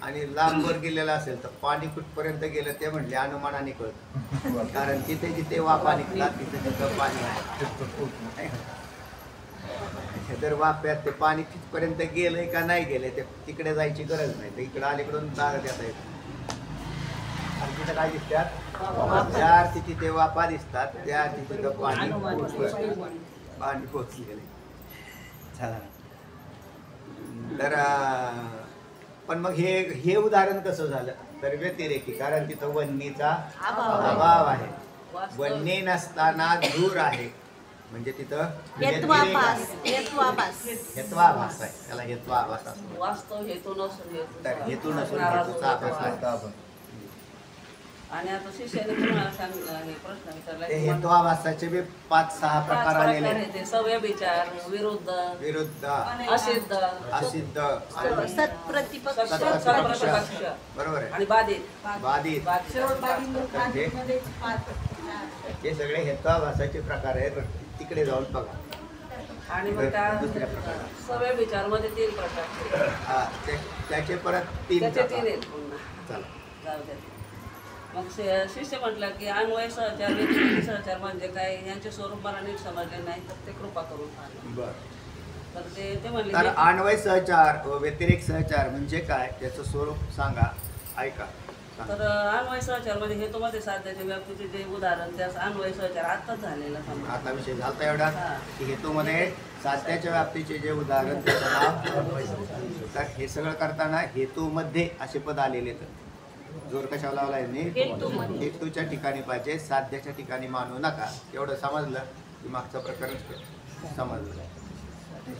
आणि लांबवर गेलेलं असेल तर पाणी कुठपर्यंत गेलं ते म्हटले अनुमानाने कळतं. कारण जिथे जिथे वाफा निघतात तिथे तिथं पाणी आहे. जर वाफ्यात ते पाणी तिथपर्यंत गेलंय का नाही गेलंय ते तिकडे जायची गरज नाही, तर इकडे अलीकडून दार देता येतं. आणि तिथं काय दिसतात, ज्या तिथे वाफा दिसतात त्या तिथे पाणी पोचलेलं. तर पण मग हे उदाहरण कसं झालं तर व्यतिरेकी, कारण तिथं वन्नीचा अभाव आहे. वन्नी नसताना धूर आहे म्हणजे तिथं हेत्वाभास आहे, त्याला हेत्वाभास असतो. वास्तव हेतू नसून तर हेतू नसून हेतूचा आभास आहे. आणि आता शिष्याने तुम्हाला हे प्रश्न विचारला ते की हेतू आभासाचे बी 5-6 प्रकार आलेले आहेत. ते सवय विचार, विरुद्ध, विरुद्ध, असिद्ध, असिद्ध आणि सत्प्रतिपक्ष सत्प्रतिपक्ष बरोबर आहे. आणि बाधित. बाधित. बाधित. हे सगळे हेतू आभासाचे प्रकार आहेत. तिकडे जाऊन बघा. आणि मग त्या दुसऱ्या प्रकारात. सवय विचार मध्ये 3 प्रकार. हा, त्याचे परत 3 त्याचे 3 प्रकार. आहेत पुन्हा. चला. जाऊ द्या. मग शिष्य म्हटलं की अन्वय सहचार, व्यतिरिक्त सहचार म्हणजे काय, यांचे स्वरूप मला नीट समजले नाही तर ते कृपा करून सांगा. बरं. तर ते म्हणले तर की- अन्वय सहचार व व्यतिरिक्त सहचार म्हणजे काय त्याचं स्वरूप सांगा. ऐका. सांगा. तर अन्वय सहचार म्हणजे हेतूमध्ये साध्याच्या व्याप्तीचे जे उदाहरण त्यास अन्वय सहचार आत्ताच झालेला समजा. आता विषय झालता एवढा हा. की हेतूमध्ये साध्याच्या व्याप्तीचे जे उदाहरण त्याचं नाव अन्वय सहचार. तर हे सगळं करताना हेतूमध्ये असे पद आलेले तर जोर कशावर लावला आहे हेतूमध्ये. हेतूच्या ठिकाणी पाहिजे, साध्याच्या ठिकाणी मानू नका. एवढं समजलं की मागचं प्रकरण समजलं.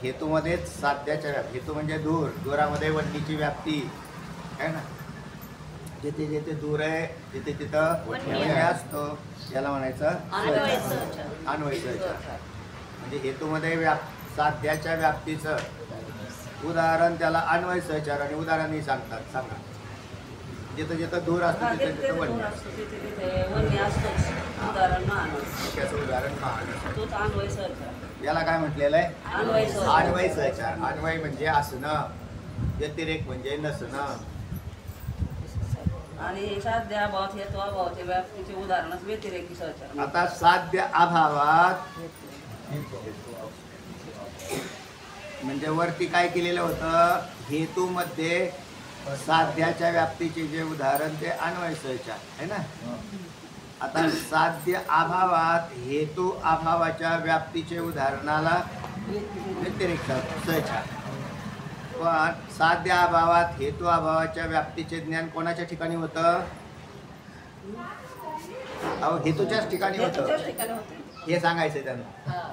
हेतूमध्येच साध्याच्या व्याप्ती, हेतू म्हणजे दूर, दूरामध्ये वन्नीची व्याप्ती आहे ना. जिथे जिथे दूर आहे तिथे तिथं वन्य वन्य असतो, याला म्हणायचं अन्वय सहचार. सहचार. अन्वय सहचार म्हणजे हेतूमध्ये साध्याच्या व्याप्तीचं उदाहरण त्याला अन्वय सहचार आणि उदाहरणही सांगतात. सांगा. जिथं जिथं दूर असतो हा, तिथं तिथे तिथं दूर वन्य असतो, तिथे तिथे वन्य असतोच. उदाहरण मानव त्याचं उदाहरण महान. तोच अन्वय सहचार. याला काय म्हटलेलं आहे? अन्वय सहचार. अन्वय सहचार. अन्वय म्हणजे असणं, व्यतिरेक म्हणजे नसणं. आणि साध्य अभावात हेतू अभावाचे व्याप्तीचे उदाहरणच व्यतिरेकी सहचार. आता साध्य अभावात म्हणजे वरती काय केलेलं होतं, हेतूमध्ये साध्याच्या व्याप्तीचे जे उदाहरण ते अन्वय सहचार आहे ना. आता साध्य अभावात हेतू अभावाच्या व्याप्तीचे उदाहरणाला व्यतिरिक्त सहचार. पण साध्य अभावात हेतू अभावाच्या व्याप्तीचे ज्ञान कोणाच्या ठिकाणी होतं? अहो हेतूच्याच ठिकाणी हेतूच्याच होतं. ठिकाणी होते. हे सांगायचं त्यांना. हा.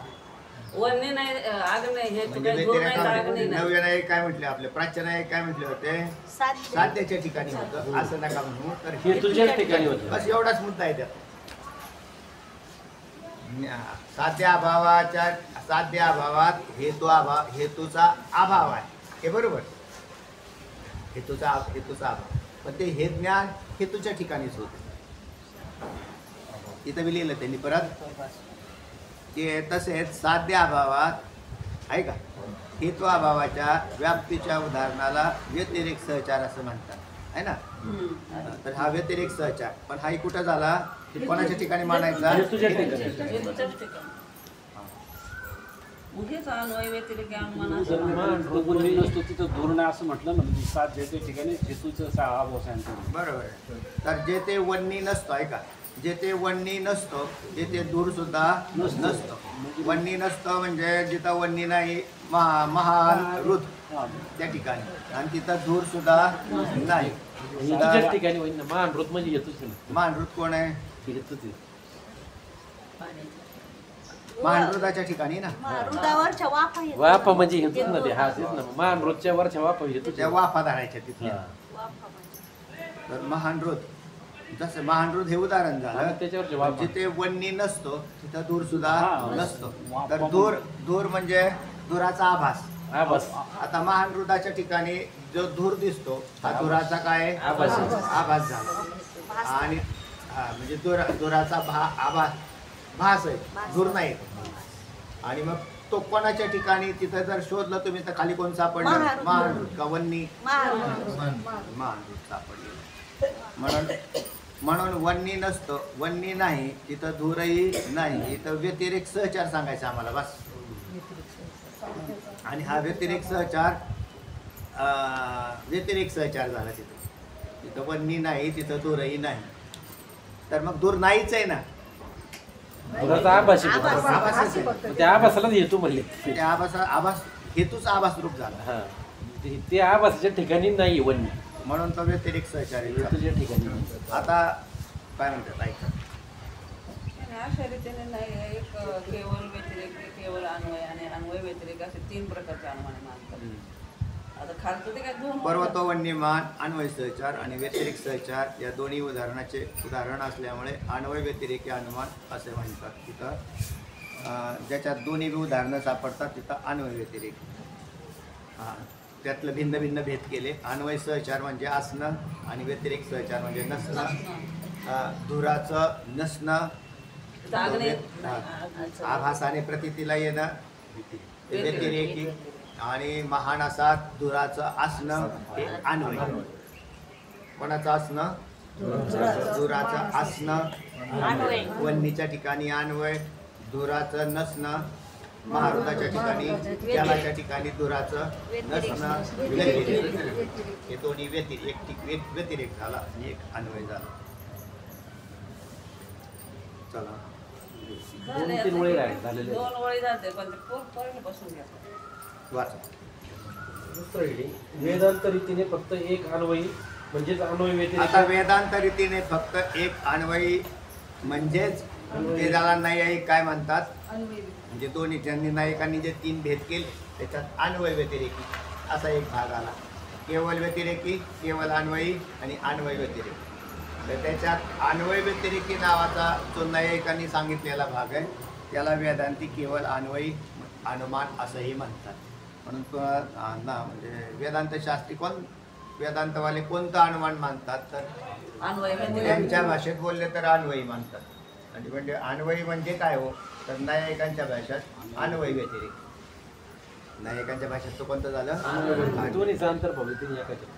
वन्य नाही, आग नाही, हे म्हणजे काही दूर नाही, आग व्यतिरेकामध्ये नाही. नव्य नायक काय म्हटले, आपले प्राच्य नायक काय म्हटले होते? साध्य साध्याच्या ठिकाणी होतं असं नका म्हणू. तर हेतूच्याच ठिकाणी होतं. बस एवढाच मुद्दा आहे त्यात. साध्य अभावात हेतूचा अभाव आहे, हे बरोबर. हेतूचा अभाव, पण ते हे ज्ञान हेतूच्या ठिकाणीच होते. इथं बी लिहिलं त्यांनी परत की तसेच साध्य अभावात आहे का, हेतू अभावाच्या व्याप्तीच्या उदाहरणाला व्यतिरेक सहचार असं म्हणतात आहे ना. तर हा व्यतिरेक सहचार, पण हाही कुठं झाला, कोणाच्या ठिकाणी मानायचा? हेतूच्या ठिकाणी. हेतूच्याच ठिकाणी. मग हेच अन्वय व्यतिरेकी अनुमान जर असं मान तो वन्य नसतो तिथं दूर नाही असं म्हटलं ना, म्हणजे साध्याच्या ठिकाणी हेतूचं अभाव सांगतो. बरोबर आहे. तर जे ते वन्नी नसतो आहे का, जे ते वन्नी नसतो ते दूर सुद्धा नसतो. वन्नी नसतं म्हणजे जिथं वन्नी नाही, महान रुद्र हा. त्या ठिकाणी, आणि तिथं दूर सुद्धा नाही. हेतूच्याच ठिकाणी होईल ना. मान रोत म्हणजे हेतूच ना. महानृत कोण आहे? हेतूच आहे. महानृताच्या ठिकाणी ना. हृदयावरच्या वाफा येतात. वापा म्हणजे हेतूच ना ते. हा तेच ना. मान रोजच्या वरच्या वापा हेतूच त्या आहे. वाफा धरायच्या तिथल्या. हा. वाफा म्हणजे. तर महानृत, जसं महानृत हे उदाहरण झालं. आणि त्याच्यावरच्या वाफा. जिथे वन्नी नसतो तिथं दूर सुद्धा हा. नसतो. वाफा तर दूर म्हणजे दुराचा आभास. हा बस. आता महानृताच्या ठिकाणी जो धूर दिसतो हा धुराचा काय आभास. आभास झाला. आणि म्हणजे धुराचा भास आहे, धूर नाही. आणि मग तो कोणाच्या ठिकाणी, तिथं जर शोधलं तुम्ही तर खाली कोण सापडलं? महानृत. महानृत का वन्नी? महान. महानृत सापडले. म्हणून वन्नी नसतं, वन्नी नाही, तिथं धूरही नाही, इथं व्यतिरेक सहचार सांगायचा आम्हाला बस. आणि हा व्यतिरेक सहचार झाला. तिथं वन्नी नाही, तिथं दूरही नाही. तर मग दूर नाहीच आहे ना. दुराचा आभास आहे. आभासच आहे. त्या आभासालाच हेतू म्हणले. त्या आभास हेतूच आभास रूप झाला. हा. ते आभासाच्या ठिकाणी नाही वन्य. म्हणून तो व्यतिरेक सहचार आहे. हेतूच्या ठिकाणी. आता काय म्हणतात ऐका. अशा रीतीने नाही, एक केवळ व्यतिरेक, केवळ अन्वय आणि अन्वय व्यतिरेक असे 3 प्रकारचे अनुमान मानतात. आता खालचं ते काय दोन पर्वतोवन्यमान अन्वय सहचार आणि व्यतिरिक्त सहचार या दोन्ही उदाहरण असल्यामुळे अन्वय व्यतिरेकी अनुमान असे म्हणतात. तिथं ज्याच्यात दोन्ही उदाहरणं सापडतात तिथं अन्वय व्यतिरेक. त्यातलं भिन्न भिन्न भेद केले. अन्वय सहचार म्हणजे असणं आणि व्यतिरिक्त सहचार म्हणजे नसणं. धुराचं नसणं, आभासाने प्रतीतीला येणं व्यतिरेकी, आणि महान असा धुराचं असणं हे अन्वय. कोणाचं असणं? धुराचं असणं वन्नीच्या ठिकाणी अन्वय, धुराचं नसणं महारुदाच्या ठिकाणी, जलाच्या ठिकाणी धुराचं नसणं व्यतिरेक. हे दोन्ही व्यतिरेक झाला आणि एक अन्वय झाला. चला 2-3 वेळी झालेले. 2 वळी जाते पण ते पहिल्यापासून घ्या. वाचा. दुसरं heading, वेदांत रीतीने फक्त एक अन्वयी म्हणजेच अन्वय व्यतिरेक. आता वेदांत रीतीने फक्त एक अन्वयी म्हणजेच ते ज्याला नैयायिक काय म्हणतात, म्हणजे दोन्ही ज्यांनी नायकांनी जे 3 भेद केले त्याच्यात अन्वय व्यतिरेकी असा एक भाग आला. केवळ व्यतिरेकी, केवळ अन्वयी आणि अन्वय व्यतिरेकी. तर त्याच्यात अन्वय व्यतिरेकी नावाचा जो नैयायिकांनी सांगितलेला भाग आहे त्याला वेदांती केवळ अन्वयी अनुमान असंही म्हणतात. म्हणून म्हणजे वेदांत शास्त्री वेदांतवाले कोणतं अनुमान मानतात तर अन्वय व्यतिरेक. त्यांच्या भाषेत बोलले तर अन्वयी मानतात. आणि म्हणजे अन्वयी म्हणजे काय हो तर नैयायिकांच्या भाषेत अन्वय व्यतिरेक. नैयायिकांच्या भाषेत तो कोणतं झालं? दोन्हीचं अंतर बघू तुम्ही एकाच्या.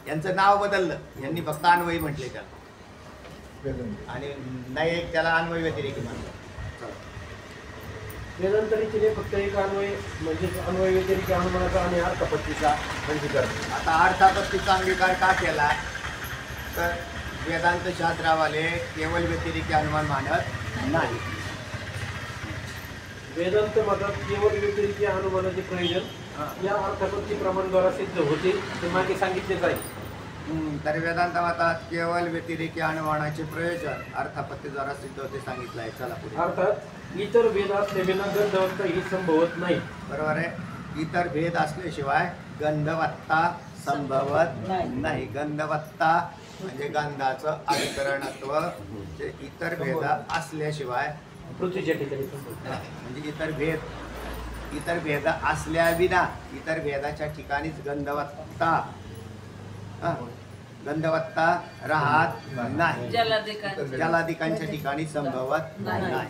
यांचं नाव बदललं, यांनी फक्त अन्वयी म्हटले त्याला आणि नैयायिक त्याला अन्वय व्यतिरेकी म्हणतात. वेदांत रीतीने फक्त एक अन्वय म्हणजेच अन्वय व्यतिरेकी अनुमानाचा आणि अर्थपत्तीचा अंगीकार. आता अर्थापत्तीचा अंगीकार का केला तर वेदांत शास्त्रावाले केवळ व्यतिरेकी अनुमान मानत नाही. वेदांत मतात केवळ व्यतिरेकी अनुमानाचे प्रयोजन या अर्थपत्ती प्रमाणाद्वारा सिद्ध होते ते मागे सांगितलेच आहे. तर वेदांत मतात केवळ व्यतिरेकी अनुमानाचे प्रयोजन अर्थापत्तीद्वारा सिद्ध होते सांगितलं आहे. चला पुढे. अर्थात इतर भेद असलेल्या गंधवत्ता ही संभवत नाही. बरोबर आहे. इतर भेद असल्याशिवाय गंधवत्ता संभवत नाही. गंधवत्ता म्हणजे गंधाचं अधिकरणत्व. इतर भेद असल्याशिवाय पृथ्वीच्या ठिकाणी संभवत नाही. म्हणजे इतर भेद असल्याविना इतर भेदाच्या ठिकाणीच गंधवत्ता राहत नाही. जलाधिकांच्या ठिकाणी संभवत नाही.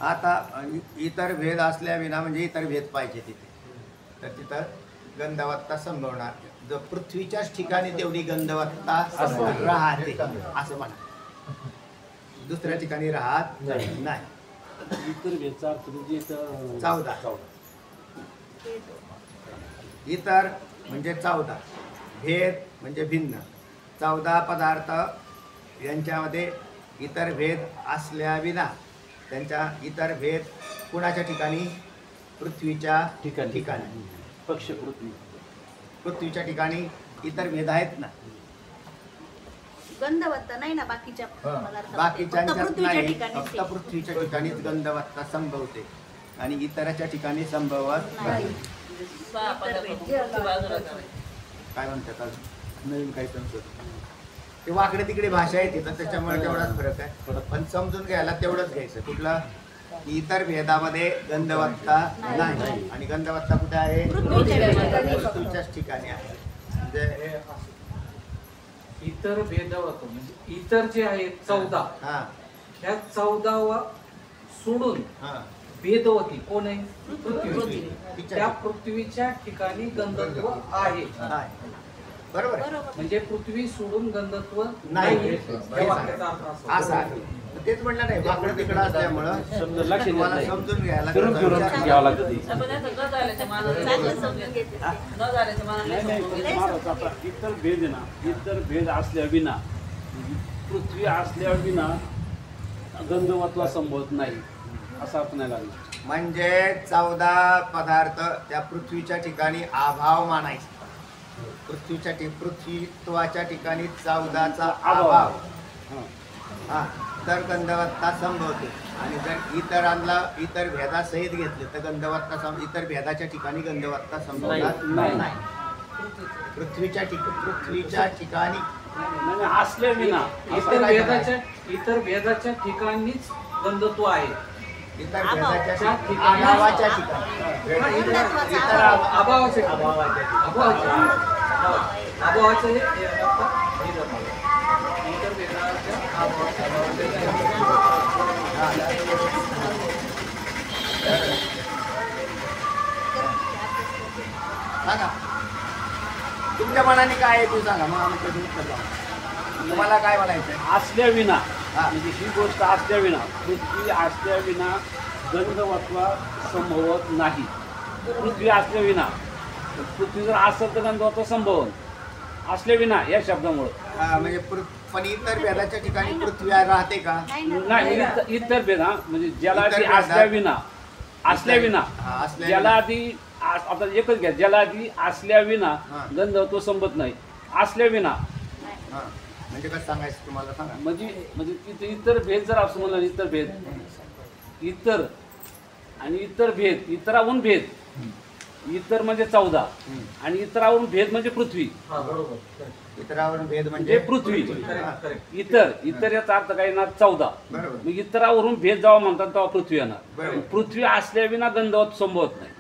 आता इतर भेद असल्याविना म्हणजे इतर भेद पाहिजे तिथे तर तिथं गंधवत्ता संभवणार. जर पृथ्वीच्याच ठिकाणी तेवढी गंधवत्ता राहते असं म्हणा, दुसऱ्या ठिकाणी राहत नाही. इतर भेदचा अर्थ म्हणजे 14. इतर म्हणजे 14, भेद म्हणजे भिन्न. 14 पदार्थ यांच्यामध्ये इतर भेद असल्याविना त्यांच्या इतर भेद कुणाच्या ठिकाणी? पृथ्वीच्या ठिकाणी. पक्ष पृथ्वीच्या ठिकाणी इतर भेद आहेत ना. गंधवत्ता नाही ना बाकीच्या बाकीच्यांच्यात नाही, फक्त पृथ्वीच्या ठिकाणीच गंधवत्ता संभवते आणि इतराच्या ठिकाणी संभवत नाही. काय म्हणतात अजून नवीन काही संशोधन ते वाकडे तिकडे भाषा आहे तिथं त्याच्यामुळे तेवढाच फरक आहे. पण समजून घ्यायला तेवढंच घ्यायचं. कुठलं? इतर भेदामध्ये गंधवत्ता नाही आणि गंधवत्ता कुठे आहे? पृथ्वीच्याच ठिकाणी आहे. म्हणजे इतर भेदवत म्हणजे इतर जे आहेत 14 ह्या 14 सोडून भेदवती कोण आहे? पृथ्वी. त्या पृथ्वीच्या ठिकाणी गंधत्व आहे. बरोबर आहे. म्हणजे पृथ्वी सोडून गंधत्व नाही असं आहे. तेच म्हणलं नाही वाकडं तिकडं असल्यामुळं तुम्हाला समजून घ्यायला घ्यावं लागतं. इतर भेद ना, इतर भेद असल्याविना पृथ्वी असल्याविना गंधवत्वा संभवत नाही असं आपण लागलं. म्हणजे 14 पदार्थ त्या पृथ्वीच्या ठिकाणी अभाव मानायचा. पृथ्वीत्वाच्या ठिकाणी 14चा अभाव हा तर गंधवत्ता संभवते. आणि जर इतर भेदासहित घेतले तर गंधवत्ता इतर भेदाच्या ठिकाणी गंधवत्ता संभवतात नाही. पृथ्वीच्या ठिकाणी नाही, असल्या विना इतर भेदाच्या ठिकाणीच गंधत्व आहे. इतर भेदाच्या अभावाच्या ठिकाणी इतर अभावाच्या अभावाचे इतर भेदाच्या सांगा तुमच्या मनाने काय आहे तू सांगा, मग आम्ही कधी उत्तर जाऊ. तुम्हाला काय म्हणायचं? असल्या विना हा. म्हणजे ही गोष्ट असल्या विना, पृथ्वी असल्या विना गंधवत्वा संभवत नाही. पृथ्वी असल्या विना, पृथ्वी जर असेल तर गंधवत्व संभवन असल्या विना या शब्दामुळं. म्हणजे पण इतर भेदाच्या ठिकाणी पृथ्वी राहते का? नाही, इतर भेद हा म्हणजे ज्याला इतर आधी भेदात- असल्या विना, असल्या विना हा, असल्या ज्याला विना. आधी आता एकच घ्या, ज्याला आधी असल्या विना हा. गंधवत्व संभत नाही. असल्या विना हा. म्हणजे कसं सांगायचं तुम्हाला सांगा. म्हणजे तिथे इतर भेद जर असं म्हणलं, इतर भेद, इतर आणि इतर भेद, इतराहून भेद, इतर म्हणजे 14 आणि इतरावरून भेद म्हणजे पृथ्वी. इतरावरून भेद म्हणजे म्हणजे पृथ्वी. हा. इतर याचा अर्थ काय येणार 14. बरोबर. मग इतरावरून भेद जेव्हा म्हणतात तेव्हा पृथ्वी येणार. बरोबर. पृथ्वी असल्या विना गंधवत संभवत नाही.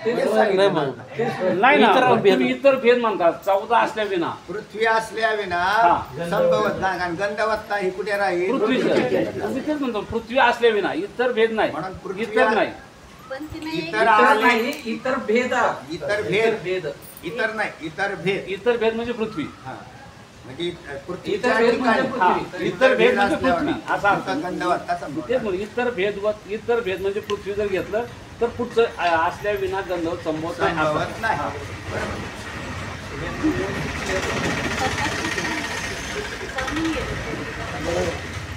तेच सांगितलं मला. नाही ना, तुम्ही इतर भेद म्हणतात 14 असल्या विना. पृथ्वी असल्या विना हा. संभवत नाही. आणि गंधवत्ता ही कुठे राहील? पृथ्वी मी तेच म्हणतो, पृथ्वी असल्या विना इतर भेद नाही. म्हणून पृथ्वी इतर नाही, पण ती नाही इतर इतर आहे. नाही, इतर भेद इतर भेद. भेद इतर नाही, इतर भेद. इतर भेद म्हणजे पृथ्वी. हा. म्हणजे पृथ्वीच्या इतर भेद म्हणजे ठिकाणी पृथ्वी. हा, इतर भेद म्हणजे पृथ्वी असा अर्थ. गंधवत्ता तेच संभवत. म्हणजे इतर भेद म्हणजे पृथ्वी जर घेतलं तर पुढचं असल्या विना गंधवत संभवत नाही असं. संभवत नाही.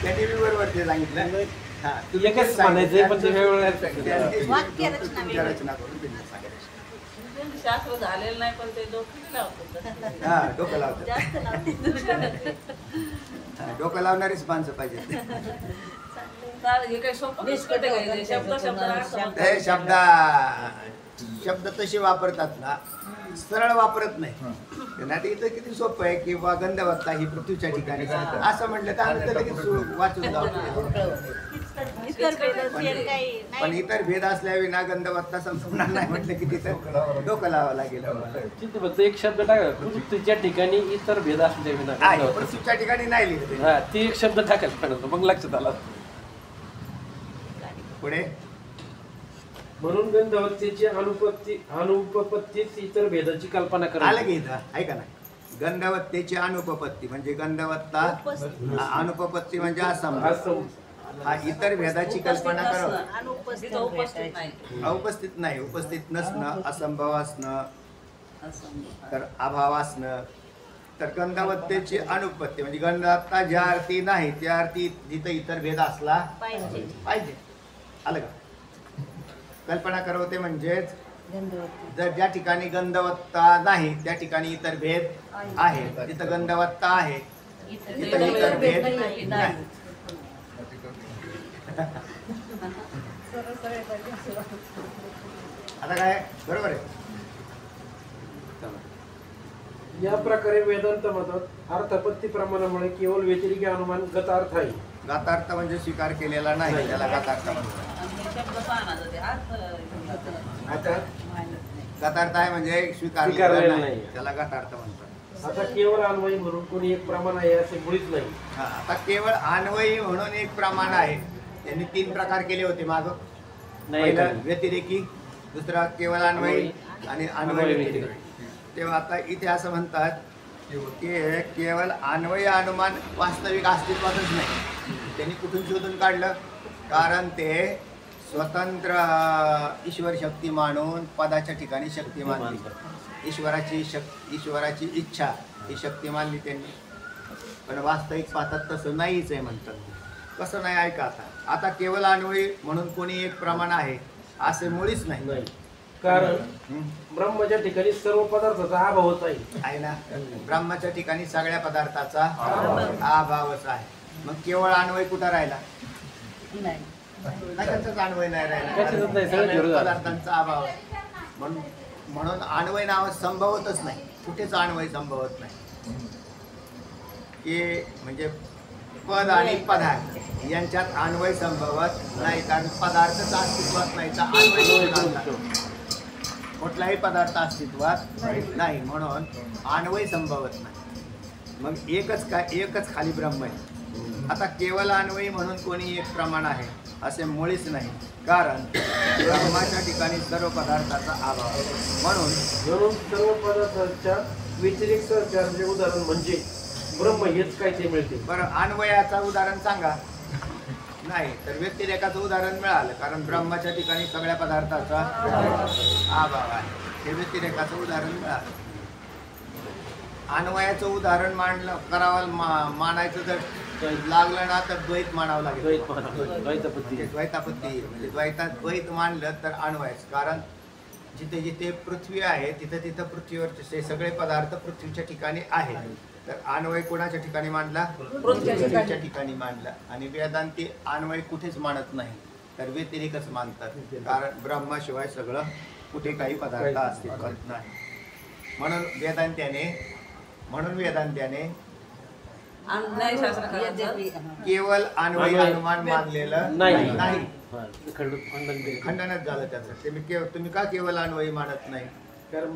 त्यांनी बी बरोबर ते सांगितलं. हा, तुम्ही एकच तेच म्हणायचंय, पण ते सांगितलं. वेगवेगळ्या त्यांनी वाक्यरचना तुमची वेगळी. रचना करून त्यांनी सांगायचं. शास्त्र झालेलं नाही पण ते डोक्याला लावतात. हा, डोकं लावतात. जास्त लावते. हा, डोकं लावणारीच माणसं पाहिजे. तर हे काही सोपं निष्कट आहे का? हे शब्द तसे वापरतात ना, सरळ वापरत नाही. त्यांना ते इथं किती सोपं आहे की बा गंधवत्ता ही पृथ्वीच्या ठिकाणी असं म्हटलं तर आम्ही तर लगेच वाचून जाऊ. इतर भेदाचे काही पण नाही. इतर भेद असल्या विना गंधवत्ता संपणार नाही म्हटलं की तिथं डोकं लावावं लागेल. तिथे फक्त एक शब्द टाका, पृथ्वीच्या ठिकाणी इतर भेद असल्या विना आहे, गंधवत्ता. पृथ्वीच्या ठिकाणी नाही लिहिलं. हा, ती एक शब्द टाकायला पाहिजे, मग लक्षात आला. पुढे म्हणून गंधवत्तेची अनुपपत्तीच इतर भेदाची कल्पना आलं करायला. की इथं ऐका ना, गंधवत्तेची अनुपपत्ती म्हणजे गंधवत्ता, अनुपपत्ती म्हणजे असं हा इतर भेदाची कल्पना करावं. अनुपस्थित उपस्थित नाही. उपस्थित नाही, उपस्थित नसणं, असंभव असणं, तर अभाव असणं. तर गंधवत्तेची अनुपत्ती म्हणजे गंधवत्ता ज्या अर्थी नाही त्या अर्थी जिथं इतर भेद असला पाहिजे. पाहिजे. आलं का? कल्पना करवते म्हणजेच जर ज्या ठिकाणी गंधवत्ता नाही त्या ठिकाणी इतर भेद आहे, तिथं गंधवत्ता आहे तिथं इतर भेद नाही. आता काय बरोबर आहे? या प्रकारे वेदांत मतात अर्थापत्ती प्रमाणामुळे केवळ व्यतिरिक्त अनुमान गतार्थ आहे. गातार्थ म्हणजे स्वीकार केलेला नाही, त्याला गातार्थ म्हणतात. आणि हे शब्द पाहणार ते अर्थ आता गातार्थ आहे म्हणजे स्वीकारलेला स्वीकारलेला नाही. नाही, त्याला गातार्थ म्हणतात. आता केवळ अन्वयी म्हणून कोणी एक प्रमाण आहे असे मुळीच नाही. हा, आता केवळ अन्वयी म्हणून एक प्रमाण आहे. त्यांनी 3 प्रकार केले होते मागं. पहिलं व्यतिरेकी, दुसरा केवळ अन्वयी आणि अन्वय व्यतिरेकी. तेव्हा आता इथे असं म्हणतात की केवळ अन्वय अनुमान वास्तविक अस्तित्वातच नाही. त्यांनी कुठून शोधून काढलं? कारण ते स्वतंत्र ईश्वर शक्ती मानून पदाच्या ठिकाणी शक्ती मानली. ईश्वराची इच्छा ही शक्ती मानली त्यांनी. पण वास्तविक पाहतात तसं नाहीच आहे म्हणतात. कसं नाही ऐका, आता केवळ अन्वयी म्हणून कोणी एक प्रमाण आहे असे मुळीच नाही. कारण ब्रह्माच्या ठिकाणी सर्व पदार्थाचा अभावच आहे. आहे ना, ब्रह्माच्या ठिकाणी सगळ्या पदार्थाचा अभावच आहे. मग केवळ अन्वय कुठं राहिला? नाही. कशाचाच अन्वय नाही कशाचाच नाही, सगळं राहिला. विरोधात. पदार्थांचा अभाव म्हणून अन्वय नाव संभवतच नाही, कुठेच अन्वय संभवत नाही. की म्हणजे पद आणि पदार्थ यांच्यात अन्वय संभवत नाही, कारण पदार्थच अस्तित्वात नाही तर अन्वय कुठून आणला? कुठलाही पदार्थ अस्तित्वात नाही म्हणून अन्वय संभवत नाही. मग एकच खाली ब्रह्म आहे. आता केवळ अन्वयी म्हणून कोणी एक प्रमाण आहे असे मुळीच नाही, कारण ब्रह्माच्या ठिकाणी सर्व पदार्थाचा अभाव आहे. म्हणून सर्व पदार्थांच्या व्यतिरिक्त चारचे उदाहरण म्हणजे ब्रह्म हेच काय ते मिळते. बरं, अन्वयाचं उदाहरण सांगा. नाही तर व्यतिरेकाचं उदाहरण मिळालं, कारण ब्रह्माच्या ठिकाणी सगळ्या पदार्थाचा अभाव आहे. हे व्यतिरेकाचं उदाहरण मिळालं. अन्वयाचं उदाहरण मानायचं जर लागलं ना तर द्वैत मानावं लागेल. द्वैतापत्ती म्हणजे द्वैत मानलं तर अन्वयच, कारण जिथे जिथे पृथ्वी आहे तिथे तिथं पृथ्वीवरचे सगळे पदार्थ पृथ्वीच्या ठिकाणी आहेत. तर अन्वय कोणाच्या ठिकाणी मांडला? पृथ्वीच्या ठिकाणी मांडला. आणि वेदांती अन्वय कुठेच मानत नाही, तर व्यतिरेकच मानतात, कारण ब्रह्माशिवाय सगळं कुठे काही पदार्थ अस्तित्वात नाही. म्हणून वेदांत्याने केवळ अन्वय अनुमान मानलेलं नाही. खंडनच झालं त्याचं. तुम्ही का केवळ अन्वयी मानत नाही? कारण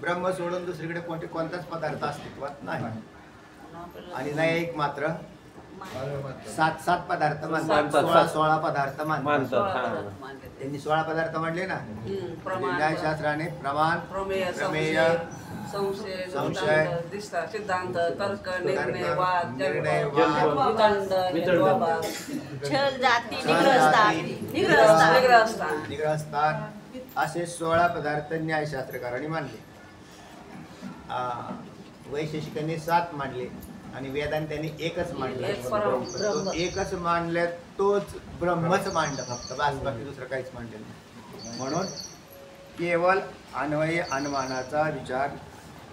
ब्रह्म सोडून दुसरीकडे कोणताच पदार्थ अस्तित्वात नाही. आणि नाही एक मात्र 7 पदार्थ मानतात, 16 पदार्थ मानतात. त्यांनी 16 पदार्थ मानले ना. न्यायशास्त्राने प्रमाण, प्रमेय, संशय, सिद्धांत, तर्क, निर्णय, वाद, छल, जाती, निग्रहस्थान असे 16 पदार्थ न्यायशास्त्रकारांनी मानले. वैशेषिकांनी 7 मानले आणि वेदांत्यांनी एकच मानले. एकच मानले, तोच ब्रह्मच मांडलं फक्त, बाकी दुसरं काहीच मांडलं नाही. म्हणून केवळ अन्वयी अनुमानाचा विचार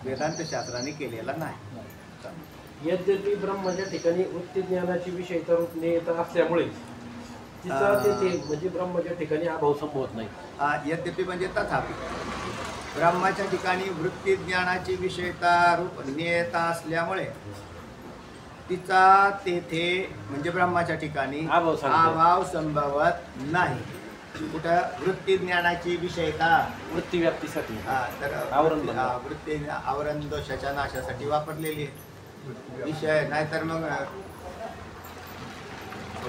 वेदांत शास्त्राने केलेला नाही. यद्यपि ब्रह्माच्या ठिकाणी वृत्ती ज्ञानाची विषयता रूप नेता असल्यामुळे तिचा तेथे म्हणजे ब्रह्माच्या ठिकाणी अभाव संभवत नाही. यद्यपि म्हणजे तथापि ब्रह्माच्या ठिकाणी वृत्ती ज्ञानाची विषयता रूप नियता असल्यामुळे तिचा तेथे म्हणजे ब्रह्माच्या ठिकाणी अभाव संभवत नाही. कुठं? वृत्ती ज्ञानाची विषयता वृत्ती व्याप्तीसाठी तर वृत्ती आवरण दोषाच्या नाशासाठी वापरलेली विषय. नाहीतर मग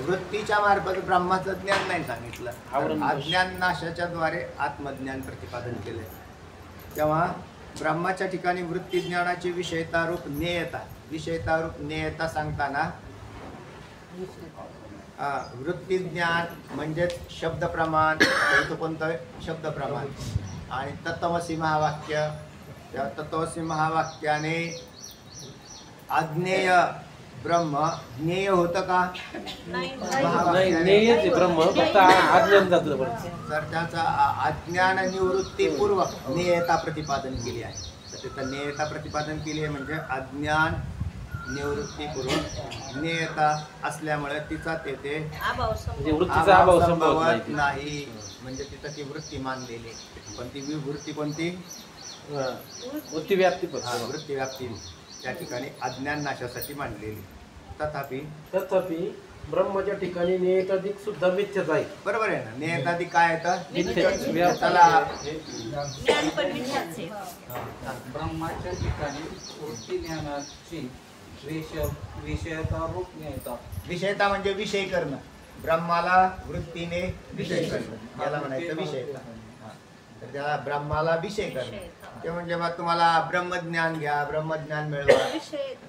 वृत्तीच्या मार्फत ब्रह्माचं ज्ञान नाही सांगितलं, अज्ञान नाशाच्या द्वारे आत्मज्ञान प्रतिपादन केले. तेव्हा ब्रह्माच्या ठिकाणी वृत्ती ज्ञानाची विषयतारूप नेयता सांगताना वृत्ती ज्ञान म्हणजेच शब्द प्रमाण, कोणतं शब्द प्रमाण आणि तत्वमसी महावाक्य. त्या तत्वमसी महावाक्याने अज्ञेय ब्रह्म ज्ञेय होतं का? नाही, ब्रह्म फक्त अज्ञान जातं. तर त्याचा अज्ञान निवृत्तीपूर्वक नेयता प्रतिपादन केली आहे. तर तिथं नेयता प्रतिपादन केली आहे म्हणजे अज्ञान निवृत्तीपूर्वक नेयता असल्यामुळे तिचा तेथे वृत्तीचा अभाव संभवत नाही. म्हणजे तिथं ती वृत्ती मानलेली. पण ती वृत्ती कोणती? वृत्ती व्याप्ती. वृत्ती व्याप्ती त्या ठिकाणी अज्ञान नाशासाठी मांडलेली. तथापि ब्रह्माच्या ठिकाणी नेयताधिक सुद्धा मिथ्याच आहे. बरोबर आहे ना. नेयताधिक काय येतं? ब्रह्माच्या ठिकाणी वृत्ती ज्ञानाची विषयता रूप नेता. विषयता म्हणजे विषय करणं. ब्रह्माला वृत्तीने विषय करणं याला म्हणायचं विषयता. तर त्याला ब्रह्माला विषय करणं ते म्हणजे मग तुम्हाला ब्रह्मज्ञान घ्या, ब्रह्मज्ञान मिळवा.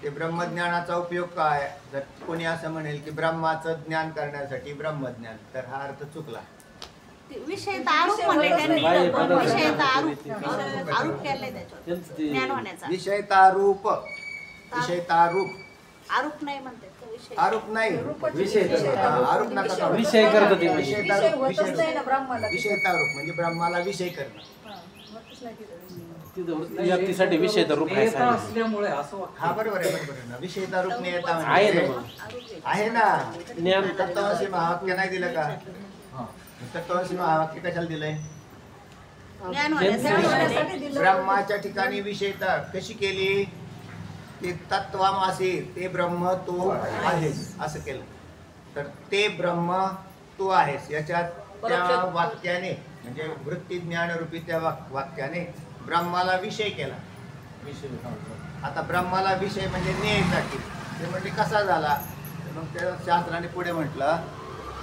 ते ब्रह्मज्ञानाचा उपयोग काय? जर कोणी असं म्हणेल की ब्रह्माचं ज्ञान करण्यासाठी ब्रह्मज्ञान, तर हा अर्थ चुकला. विषयतारूप आरोप नाही म्हणतात. आरोप नाही, आरोप नका. विषय करत होते. विषयतारूप म्हणजे ब्रह्माला विषय करणं. तिथं वृत्ती जातीसाठी विषयचा रूप आहे नेता सांगितलं. असल्यामुळे असं वाटतं. हा बरोबर आहे ना. विषयता रूप नियता आहे ना म्हणजे मग. आहे ना. ज्ञान तत्वमसी महावाक्य नाही दिलं का? हा. तत्वमसी महावाक्य कशाला दिलंय? ज्ञान होण्यासाठी ब्रह्माच्या ठिकाणी विषयता कशी केली? ते तत्वामासी, ते ब्रह्म तू आहेस असं केलं. तर ते ब्रह्म तू आहेस याच्यात त्या वाक्याने म्हणजे वृत्ती ज्ञान रूपी त्या वाक्याने ब्रह्माला विषय केला. आता ब्रह्माला विषय म्हणजे न्यायसाठी ते म्हणजे कसा झाला? मग त्या शास्त्राने पुढे म्हटलं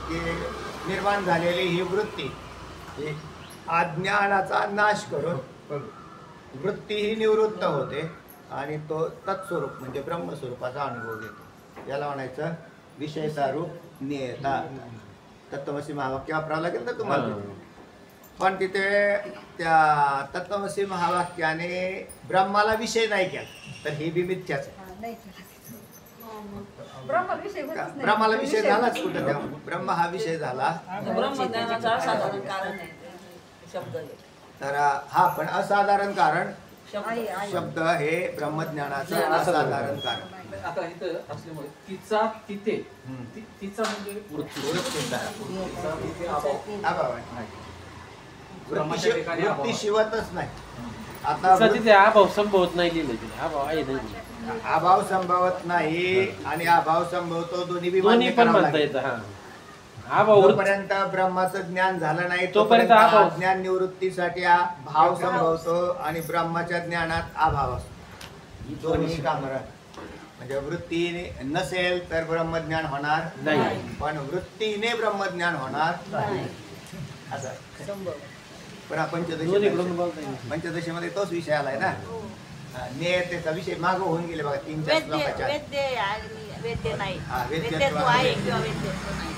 की निर्माण झालेली ही वृत्ती ही अज्ञानाचा नाश करून वृत्ती ही निवृत्त होते आणि तो तत्स्वरूप म्हणजे ब्रह्मस्वरूपाचा अनुभव घेतो. याला म्हणायचं विषयता रूप नियता. तत्वमसी महावाक्य वापरावं लागेल ना तुम्हाला. पण तिथे त्या तत्वमसी महावाक्याने ब्रह्माला विषय नाही केला तर हे बी मिथ्याच आहे. ब्रह्माला विषय झालाच कुठं? तेव्हा ब्रह्म हा विषय झाला. ब्रह्मज्ञानाचं असाधारण कारण आहे ते शब्द आहे. तर हा पण असाधारण कारण शब्द शब्द हे ब्रह्मज्ञानाचं असाधारण कारण. आता इथं असल्यामुळे तिचा तिथे हम्म. तिचा म्हणजे वृत्तीचा. तिचा तिथे अभाव अभाव आहे. नाही. वृत्ती शिवतच नाही. आता तिचा तिथे अभाव संभवत नाही लिहिलं तिथे. अभाव आहे नाही. अभाव संभवत नाही आणि अभाव संभवतो दोन्ही बी दोन्ही मान्य पण करावं म्हणता लागेल. येतं. हा अभाव वृत्ती जोपर्यंत ब्रह्माचं ज्ञान झालं नाही तोपर्यंत तोपर्यंत अभाव. ज्ञान निवृत्तीसाठी भाव संभवतो आणि ब्रह्माच्या ज्ञानात अभाव असतो. दोन्ही कामं म्हणजे वृत्ती नसेल तर ब्रह्मज्ञान होणार नाही. पण वृत्तीने ब्रह्मज्ञान होणार असं. पण आपण दोन्ही कडून बोलता येईल. पंचदशीमध्ये तोच विषय आलाय ना. नियतेचा विषय मागं होऊन गेले बघा 3-4 वेद्य श्लोकाच्या. वेद्य आणि वेद्य नाही. हा, वेद्यत्व वेद्यत्व आहे. आहे किंवा वेद्यत्व नाही.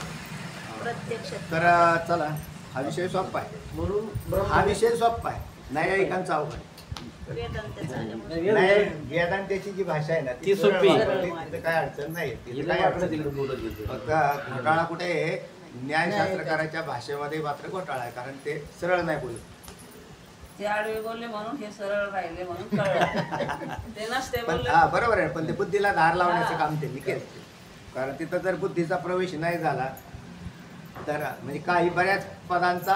प्रत्यक्ष तर चला हा विषय सोपा आहे. म्हणून हा ब्रह्म विषय सोपा आहे. न्यायिकांचा अवघड. वेदांत झाल्यामुळे न्याय वेदांताची जी भाषा आहे ना ती सरळ सोपी आहे. वाटते. तिथं काय अडचण नाही. तिथं हिला काय वाटलं अडचण तिकडे नाही. बोलत होते. फक्त घोटाळा कुठे आहे? न्यायशास्त्रकाराच्या भाषेमध्ये मात्र घोटाळा आहे. कारण ते सरळ नाही बोलत. ते आडवे बोलले म्हणून हे सरळ राहिले म्हणून कळलं. ते नसते पण बोलले हा बरोबर आहे. पण ते बुद्धीला धार लावण्याचं काम त्यांनी केलं. कारण तिथं जर बुद्धीचा प्रवेश नाही झाला तर म्हणजे काही बऱ्याच पदांचा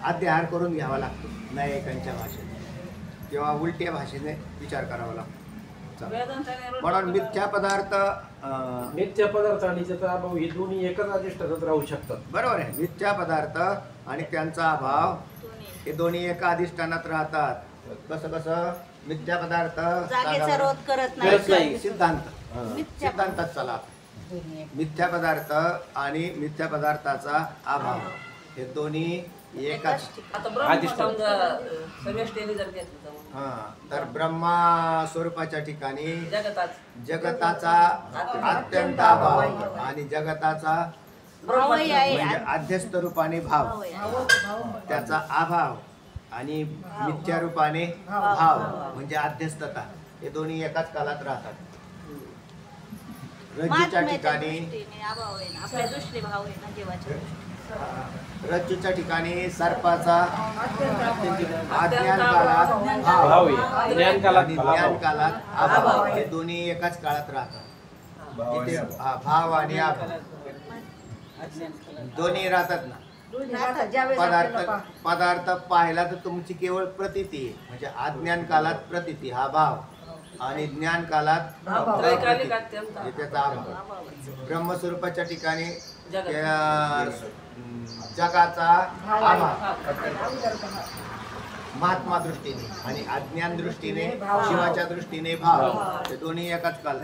अध्याहार करून घ्यावा लागतो न्यायिकांच्या भाषेत किंवा उलट्या भाषेने विचार करावा लागतो. चला. वेदांताने म्हणून मिथ्या पदार्थ नित्य पदार्थ आणि त्याचा अभाव हे दोन्ही एकाच अधिष्ठानात राहू शकतात. बरोबर आहे. मिथ्या पदार्थ आणि त्यांचा अभाव हे दोन्ही एका अधिष्ठानात राहतात. कसं कसं? मिथ्या पदार्थ जागेचा रोध करत करत नाही. नाही. सिद्धांत मिथ्या सिद्धांतात चला. मिथ्या पदार्थ आणि मिथ्या पदार्थाचा अभाव हे दोन्ही एकाच. आता ब्रह्म समजा सव्यष्टीने जर घेतलं तर हा तर ब्रह्मा स्वरूपाच्या ठिकाणी जगतात जगताचा अत्यंत अभाव आणि जगताचा भावही आहे. म्हणजे अध्यस्त रूपाने भाव भाव आहे. त्याचा अभाव आणि मिथ्या रूपाने भाव म्हणजे अध्यस्तता हे दोन्ही एकाच कालात राहतात. रज्जूच्या महात्म्याच्या ठिकाणी दृष्टीने अभाव आहे ना. आपल्या दृष्टीने भाव आहे ना देवाच्या दृष्टीने. रज्जूच्या ठिकाणी सर्पाचा अज्ञान कालात भाव भाव आहे. ज्ञान कालात आणि अभाव. ज्ञान कालात अभाव हे दोन्ही एकाच काळात राहतात. इथे भाव आणि अभाव दोन्ही राहतात ना. पदार्थ पाहिला तर तुमची केवळ प्रतीती आहे. म्हणजे अज्ञान कालात प्रतीती हा भाव आणि ज्ञान कालात त्रैकालिक अत्यंत हे त्याचा अभाव. ब्रह्मस्वरूपाच्या ठिकाणी जगाचा अभाव महात्मा दृष्टीने आणि अज्ञान दृष्टीने शिवाच्या दृष्टीने भाव हे दोन्ही एकाच काल.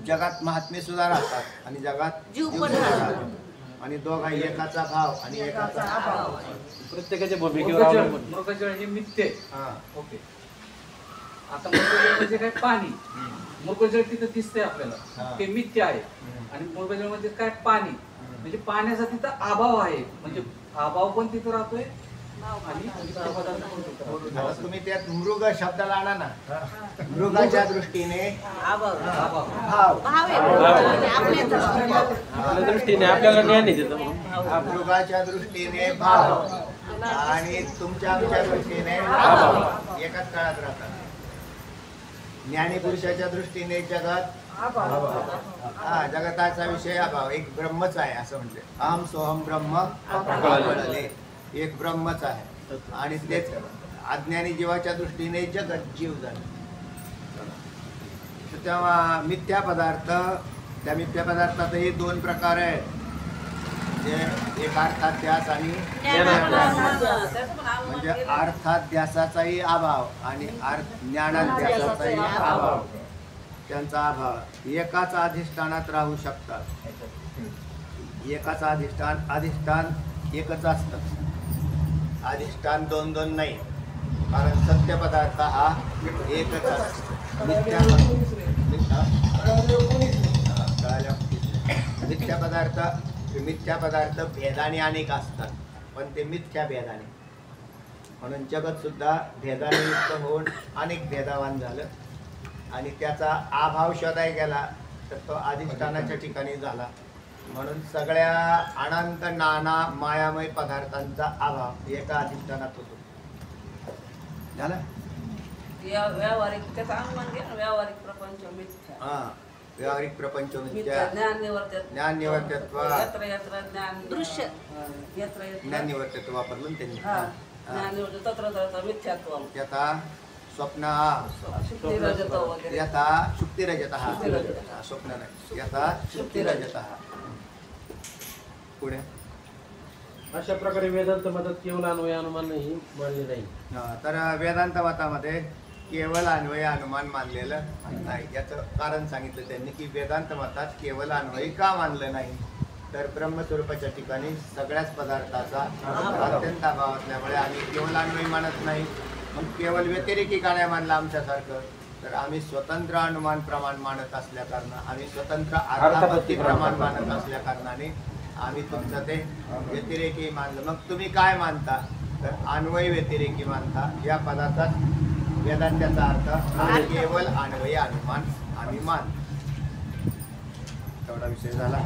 जगात महात्मे सुद्धा राहतात आणि जगात जीव जीव पण सुद्धा राहतो. राहतो. आणि दोघा एकाचा भाव आणि एकाचा अभाव. प्रत्येकाच्या भूमिकेवर अवलंबून. मृगजळ हे मिथ्य आहे. हा. ओके. आता मृगजळ म्हणजे काय? पाणी. मृगजळ तिथं दिसतंय आपल्याला हा. ते मिथ्य आहे. आणि मृगजळ म्हणजे काय? पाणी. म्हणजे पाण्याचा तिथं अभाव आहे. म्हणजे अभाव पण तिथं राहतोय आणि मिथ्य पदार्थ पण तिथं राहतोय. आता तुम्ही त्यात मृग शब्दाला आणा ना. मृगाच्या दृष्टीने अभाव. भाव भाव आहे. आपल्या दृष्टीने आपल्या दृष्टीने आपल्याला ज्ञान आहे त्याचं म्हणून. मृगाच्या दृष्टीने भाव आणि तुमच्या आमच्या दृष्टीने अभाव एकाच काळात राहतात. ज्ञानीपुरुषाच्या दृष्टीने जगात जगताचा विषय अभाव, एक ब्रह्मच आहे असं म्हणते. अहम सोहम ब्रह्म कळले, एक ब्रह्मच आहे. आणि तेच अज्ञानी जीवाच्या दृष्टीने जगत जीव झालं. तेव्हा मिथ्या पदार्थ, त्या मिथ्या पदार्थातही दोन प्रकार आहेत, जे एक अर्थाध्यास आणि म्हणजे अर्थाध्यासाचाही अभाव आणि ज्ञानाध्यासाचाही अभाव. त्यांचा अभाव एकाच अधिष्ठानात राहू शकतात. एकाच अधिष्ठान एकच असतं. अधिष्ठान दोन दोन नाही, कारण सत्य पदार्थ हा एकच असतो. मिथ्या पदार्थ भेदाने अनेक असतात, पण ते मिथ्या भेदाने. म्हणून जगत सुद्धा भेदाने युक्त होऊन अनेक भेदावान झालं. आणि त्याचा अभाव शोधाय गेला तर तो अधिष्ठानाच्या ठिकाणी झाला. म्हणून सगळ्या अनंत नाना मायामय पदार्थांचा अभाव एका अधिष्ठानात होतो. झालं. व्यावहारिक त्याचा अनुमान घ्या. व्यावहारिक प्रपंच मिथ्या, व्यावहारिक प्रपंच मिथ्या, ज्ञान निवर्त्यत्व यत्र यत्र ज्ञान दृश्य यत्र यत्र ज्ञान निवर्त्यत्व वापरलं त्यांनी. ज्ञान निवर्त्य तत्र तत्र मिथ्यात्व. यथा स्वप्न शुक्तिरजतो वगैरे. यथा शुक्तिरजतः, स्वप्न नाही, यथा शुक्तिरजतः. पुढे अशा प्रकारे वेदांत मतात केवळ अन्वय अनुमान नाही मानले नाही. तर वेदांत मतामध्ये केवळ अन्वय अनुमान मानलेलं नाही. याचं कारण सांगितलं त्यांनी की वेदांत मतात केवळ अन्वय का मानलं नाही, तर ब्रह्मस्वरूपाच्या ठिकाणी सगळ्याच पदार्थाचा अत्यंत अभाव असल्यामुळे आम्ही केवळ अन्वय मानत नाही. मग केवळ व्यतिरेकी का नाही मानलं आमच्यासारखं, तर आम्ही स्वतंत्र अनुमान प्रमाण मानत असल्या कारणाने, आम्ही स्वतंत्र अर्थापत्ती प्रमाण मानत असल्या कारणाने आम्ही तुमचं ते व्यतिरेकी मानलं. मग तुम्ही काय मानता, तर अन्वय व्यतिरेकी मानता. या पदाचा वेदांत्याचा अर्थ केवळ अन्वय अनुमान आम्ही मानतो. तेवढा विषय झाला.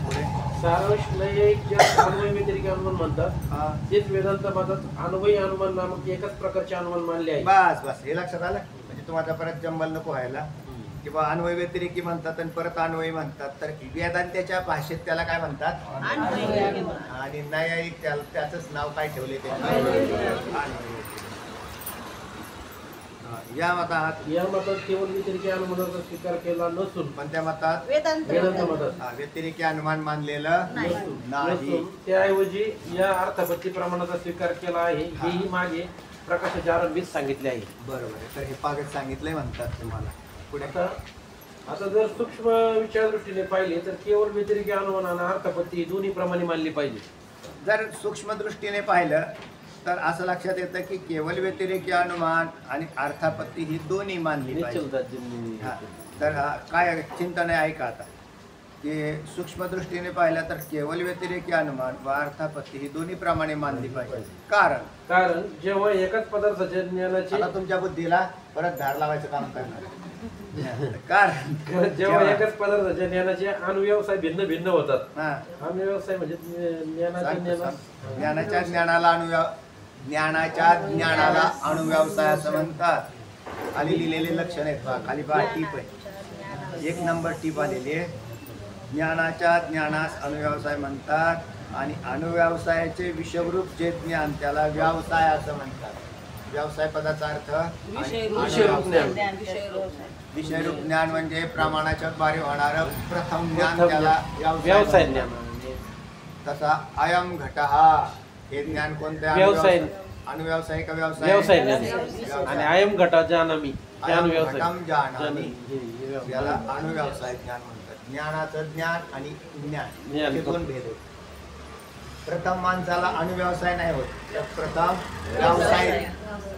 पुढे सार्वश्रयिक ज्या अन्वय व्यतिरिक्त अनुमान म्हणतात तेच वेदांत मतात अन्वय अनुमान नामक एकाच प्रकारचे अनुमान मानले आहे. बस हे लक्षात आलं. म्हणजे तुम्हाला परत जंबल नको व्हायला किंवा अन्वय व्यतिरेकी म्हणतात आणि परत अन्वय म्हणतात. तर वेदांत्याच्या भाषेत त्याला काय म्हणतात, आणि न्यायिक त्याचंच नाव काय ठेवले ते या मतात. या मतात केवळ व्यतिरिक्त अनुमानाचा स्वीकार केला नसून पण त्या मतात वेदांत मतात व्यतिरेकी अनुमान मानलेलं नाही. त्याऐवजी या अर्थापत्ती प्रमाणाचा स्वीकार केला आहे. हेही मागे प्रकाशाच्या आरंभीत सांगितले आहे. बरोबर आहे. तर हे पागत सांगितलंय म्हणतात तुम्हाला. पुढे आता जर सूक्ष्म विचार दृष्टीने पाहिले तर केवळ व्यतिरिक्त अनुमान आणि अर्थापत्ती दोन्ही प्रमाणे मानली पाहिजे. जर सूक्ष्म दृष्टीने पाहिलं तर असं लक्षात येतं की केवळ व्यतिरेकी अनुमान आणि अर्थापत्ती ही दोन्ही मानली पाहिजे. तर काय चिंतन आहे ऐका आता, की सूक्ष्म दृष्टीने पाहिलं तर केवळ व्यतिरेकी अनुमान व अर्थापत्ती ही दोन्ही प्रमाणे मानली पाहिजे. कारण जेव्हा एकाच पदार्थाच्या ज्ञानाची आता तुमच्या बुद्धीला परत धार लावायचं काम करणार. कारण जेव्हा एकाच पदार्थाच्या ज्ञानाचे अनुव्यवसाय भिन्न भिन्न होतात. हा, अनुव्यवसाय म्हणजे ज्ञानाच्या ज्ञानाला अणुव्यवसाय असं म्हणतात. खाली लिहिलेले लक्षण आहेत पहा, खाली पहा टीप आहे, 1 नंबर टीप आलेली आहे. ज्ञानाच्या ज्ञानास अणुव्यवसाय म्हणतात आणि अणुव्यवसायाचे विषयरूप जे ज्ञान त्याला व्यवसाय असं म्हणतात. व्यवसाय पदाचा अर्थ विषयरूप ज्ञान म्हणजे प्रमाणाच्या द्वारे होणारं प्रथम ज्ञान त्याला व्यवसाय ज्ञान. तसा अयम घटहा हे ज्ञान कोणत्या व्यवसाय अणुव्यवसाय का व्यवसाय ज्ञान आणि अयम घटा जानामी ज्ञान व्यवसाय याला अणुव्यवसाय ज्ञान म्हणतात. ज्ञानाचं ज्ञान आणि ज्ञान हे दोन भेद आहेत. प्रथम माणसाला अणुव्यवसाय नाही होत, तर प्रथम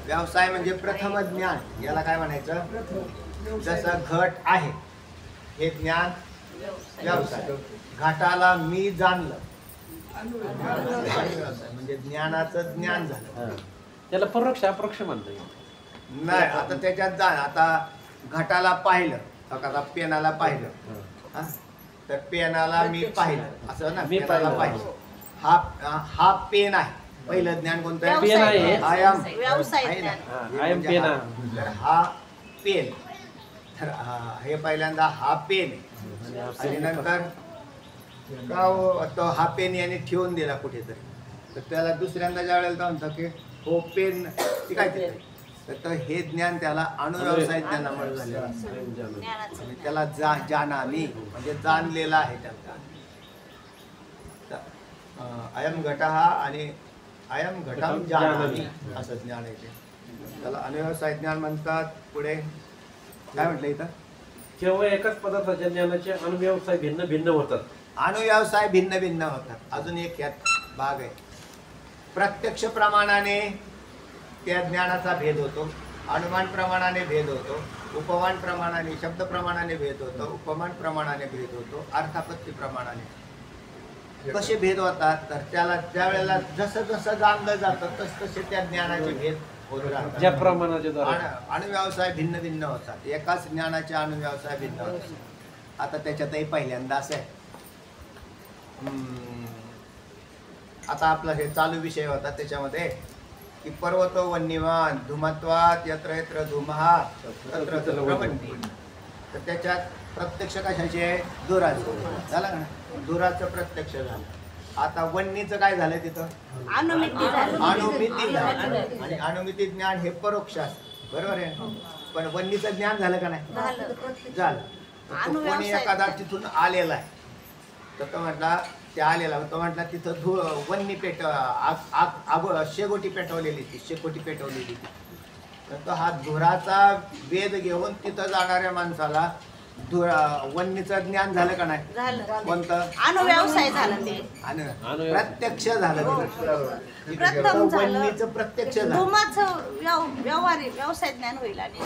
व्यवसाय म्हणजे प्रथम ज्ञान. याला काय म्हणायचं, जसं घट आहे हे ज्ञान व्यवसाय. घाटाला मी जाणलं म्हणजे ज्ञानाचं ज्ञान झालं. त्याला परोक्ष अप्रोक्ष म्हणता येईल नाही. आता त्याच्यात जा, आता घटाला पाहिलं, आता पेनाला पाहिलं, तर पेनाला मी पाहिलं असं ना, पेनाला पाहिलं. हा पेन आहे पहिलं ज्ञान कोणतं पेन आहे. आहे? आयाम व्यवसाय आहे ना? ज्ञान. हे आयाम म्हणजे पेन हा. आहे. तर हा पेन, तर हे पहिल्यांदा हा पेन आहे. आणि नंतर का हो, तो हा पेन याने ठेवून दिला कुठेतरी, तर त्याला दुसऱ्यांदा ज्या वेळेला तो म्हणतो की हो पेन ती काय ते, तर हे ज्ञान त्याला अणुव्यवसाय ज्ञानामुळे झालेलं असतं. ज्ञानाचं आणि ज्ञान. त्याला जाणामी म्हणजे जाणलेला आहे त्याला. अयम घटः आणि अयम घटम जानामी असं ज्ञान आहे ते. त्याला अणुव्यवसाय ज्ञान म्हणतात. पुढे काय म्हटलं इथं? केवळ एकाच पदार्थाच्या ज्ञानाचे अणुव्यवसाय भिन्न भिन्न होतात. अणुव्यवसाय भिन्न भिन्न होतात. अजून एक यात भाग आहे. प्रत्यक्ष प्रमाणाने त्या ज्ञानाचा भेद होतो, अनुमान प्रमाणाने भेद होतो, उपमान प्रमाणाने शब्द प्रमाणाने भेद होतो, उपमान प्रमाणाने भेद होतो, अर्थापत्ती प्रमाणाने. कसे भेद होतात? तर त्याला ज्या वेळेला जसं जसं जाणलं जातं तस तसे त्या ज्ञानाचे भेद होत राहतात. ज्या प्रमाणाचे द्वारे अणुव्यवसाय भिन्न भिन्न होतात. एकाच ज्ञानाचे अणुव्यवसाय भिन्न होतात. आता त्याच्यातही पहिल्यांदा असं आहे, आता आपला हे चालू विषय होता त्याच्यामध्ये की पर्वतो वन्यवान धुमत्वात यत्र यत्र धुमः तत्र तत्र प्रवन्नी. तर त्याच्यात प्रत्यक्ष कशाचे आहे? धुराचं झालं ना, धुराचं प्रत्यक्ष झालं. आता वन्नीचं काय झालं तिथं? अनुमिती झाली. अणुमिती झालं. आणि अणुमिती ज्ञान हे परोक्ष असतं, बरोबर आहे. पण वन्नीचं ज्ञान झालं का नाही? झालं. झालं. तर तो कोणी एखादा तिथून आलेला आहे, तर तो म्हटला ते आलेला, तो म्हटला तिथं वन्नी शेगोटी पेटवलेली ती, शेकोटी पेटवलेली ती. तर तो हा धुराचा वेध घेऊन तिथं जाणाऱ्या माणसाला वन्नीचं ज्ञान झालं का नाही? झालं. कोणतं? अनुव्यवसाय झालं ते. आणि प्रत्यक्ष झालं तिथं. प्रथम झालं. वन्नीचं प्रत्यक्ष झालं. धुमाचं व्यवहारिक व्यवसाय ज्ञान होईल. आणि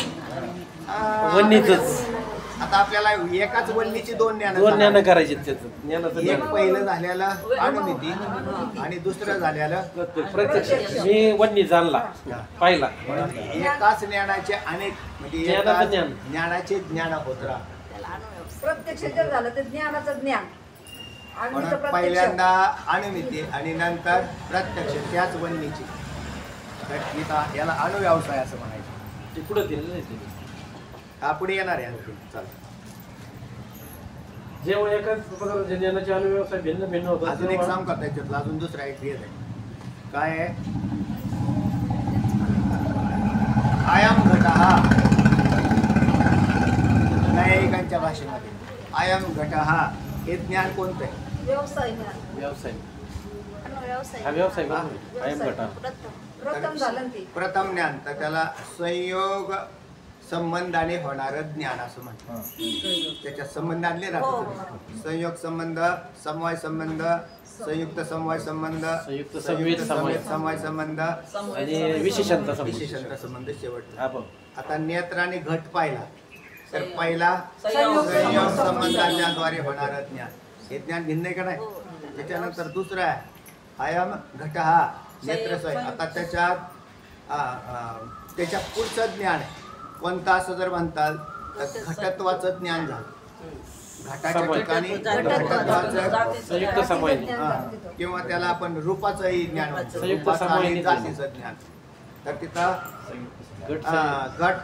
वन्नीचंच. आता आपल्याला एकाच वन्नीची दोन ज्ञान ज्ञान करायचे त्याचं ज्ञानाचं एक ज्ञान. पहिलं झालेलं अणुमिती आणि दुसरं झालेलं प्रत्यक्ष मी वन्नी जाणला पाहिला. एकाच ज्ञानाचे अनेक म्हणजे ज्ञानाचं एकाच ज्ञान. ज्ञानाचे ज्ञान होत राहत. त्याला अनुव्यवसाय. प्रत्यक्ष जर झालं तर ज्ञानाचं ज्ञान आणि म्हणून प्रत्यक्ष पहिल्यांदा अणुमिती आणि नंतर प्रत्यक्ष त्याच वन्नीची. तर इथं याला अणुव्यवसाय असं म्हणायचं. ते पुढे दिलेलं नाही ते. हा पुढे येणार आहे आणखी. चालेल. जेव्हा एकाच पदार्थाच्या ज्ञानाचे अणुव्यवसाय भिन्न भिन्न होतात अजून एक तेव्हा सांग का त्याच्यातला? अजून दुसरा एक भेद आहे. काय आहे? आयाम घटः न्यायिकांच्या भाषेमध्ये आयाम घटः हे ज्ञान कोणतं आहे? व्यवसाय ज्ञान व्यवसाय अनुव्यवसाय. हा व्यवसाय बरोबर. आयम घटा. प्रथम झालं ना ते. प्रथम ज्ञान तर त्याला संयोग संबंधाने होणारं ज्ञान असं म्हणतात. त्याच्या संबंधातले राहतात. संयोग संबंध, समवाय संबंध, संयुक्त समवाय संबंध, संयुक्त समवेत समवाय. समवाय संबंध आणि विशेषणता संबंध. विशेषणता संबंध शेवट. हा बघ. आता नेत्राने घट पाहिला तर पहिला संयोग संयोग संबंधांद्वारे होणारं ज्ञान, हे ज्ञान भिन्न आहे का नाही? त्याच्यानंतर दुसरं आहे आयाम घटः नेत्रसय. आता त्याच्यात त्याच्या पुढचं ज्ञान आहे कोणतं असं जर म्हणताल तर घटत्वाचं ज्ञान झालं. घटाच्या समवाय. ठिकाणी घटत्वाचं संयुक्त समवाय. किंवा त्याला आपण रूपाचंही ज्ञान म्हणतो. संयुक्त रूपाचं समवाय आणि नाही. जातीचं ज्ञान. तर तिथं गट घट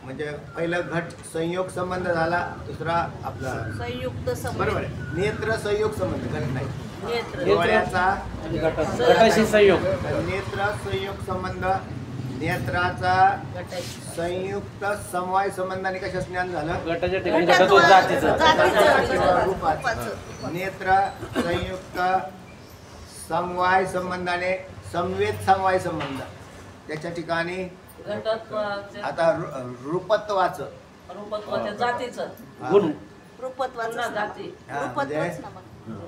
म्हणजे पहिलं घट संयोग संबंध झाला, दुसरा आपला संयुक्त समवाय. बरोबर आहे. नेत्र संयोग संबंध घट नाही. नेत्र डोळ्याचा आणि गटाशी संयोग. नेत्र संयोग संबंध, नेत्राचा संयुक्त समवाय संबंधाने कशाच ज्ञान झालं? गटाच्या ठिकाणी घटत्व जातीचं. किंवा रूपाचं. नेत्र संयुक्त समवाय संबंधाने समवेत समवाय संबंध, त्याच्या ठिकाणी घटत्वाच्या आता रूपत्वाचं रूपत्वाच्या जातीचं गुण. रूपत्वाचं जाती. रूपत्वच ना मग.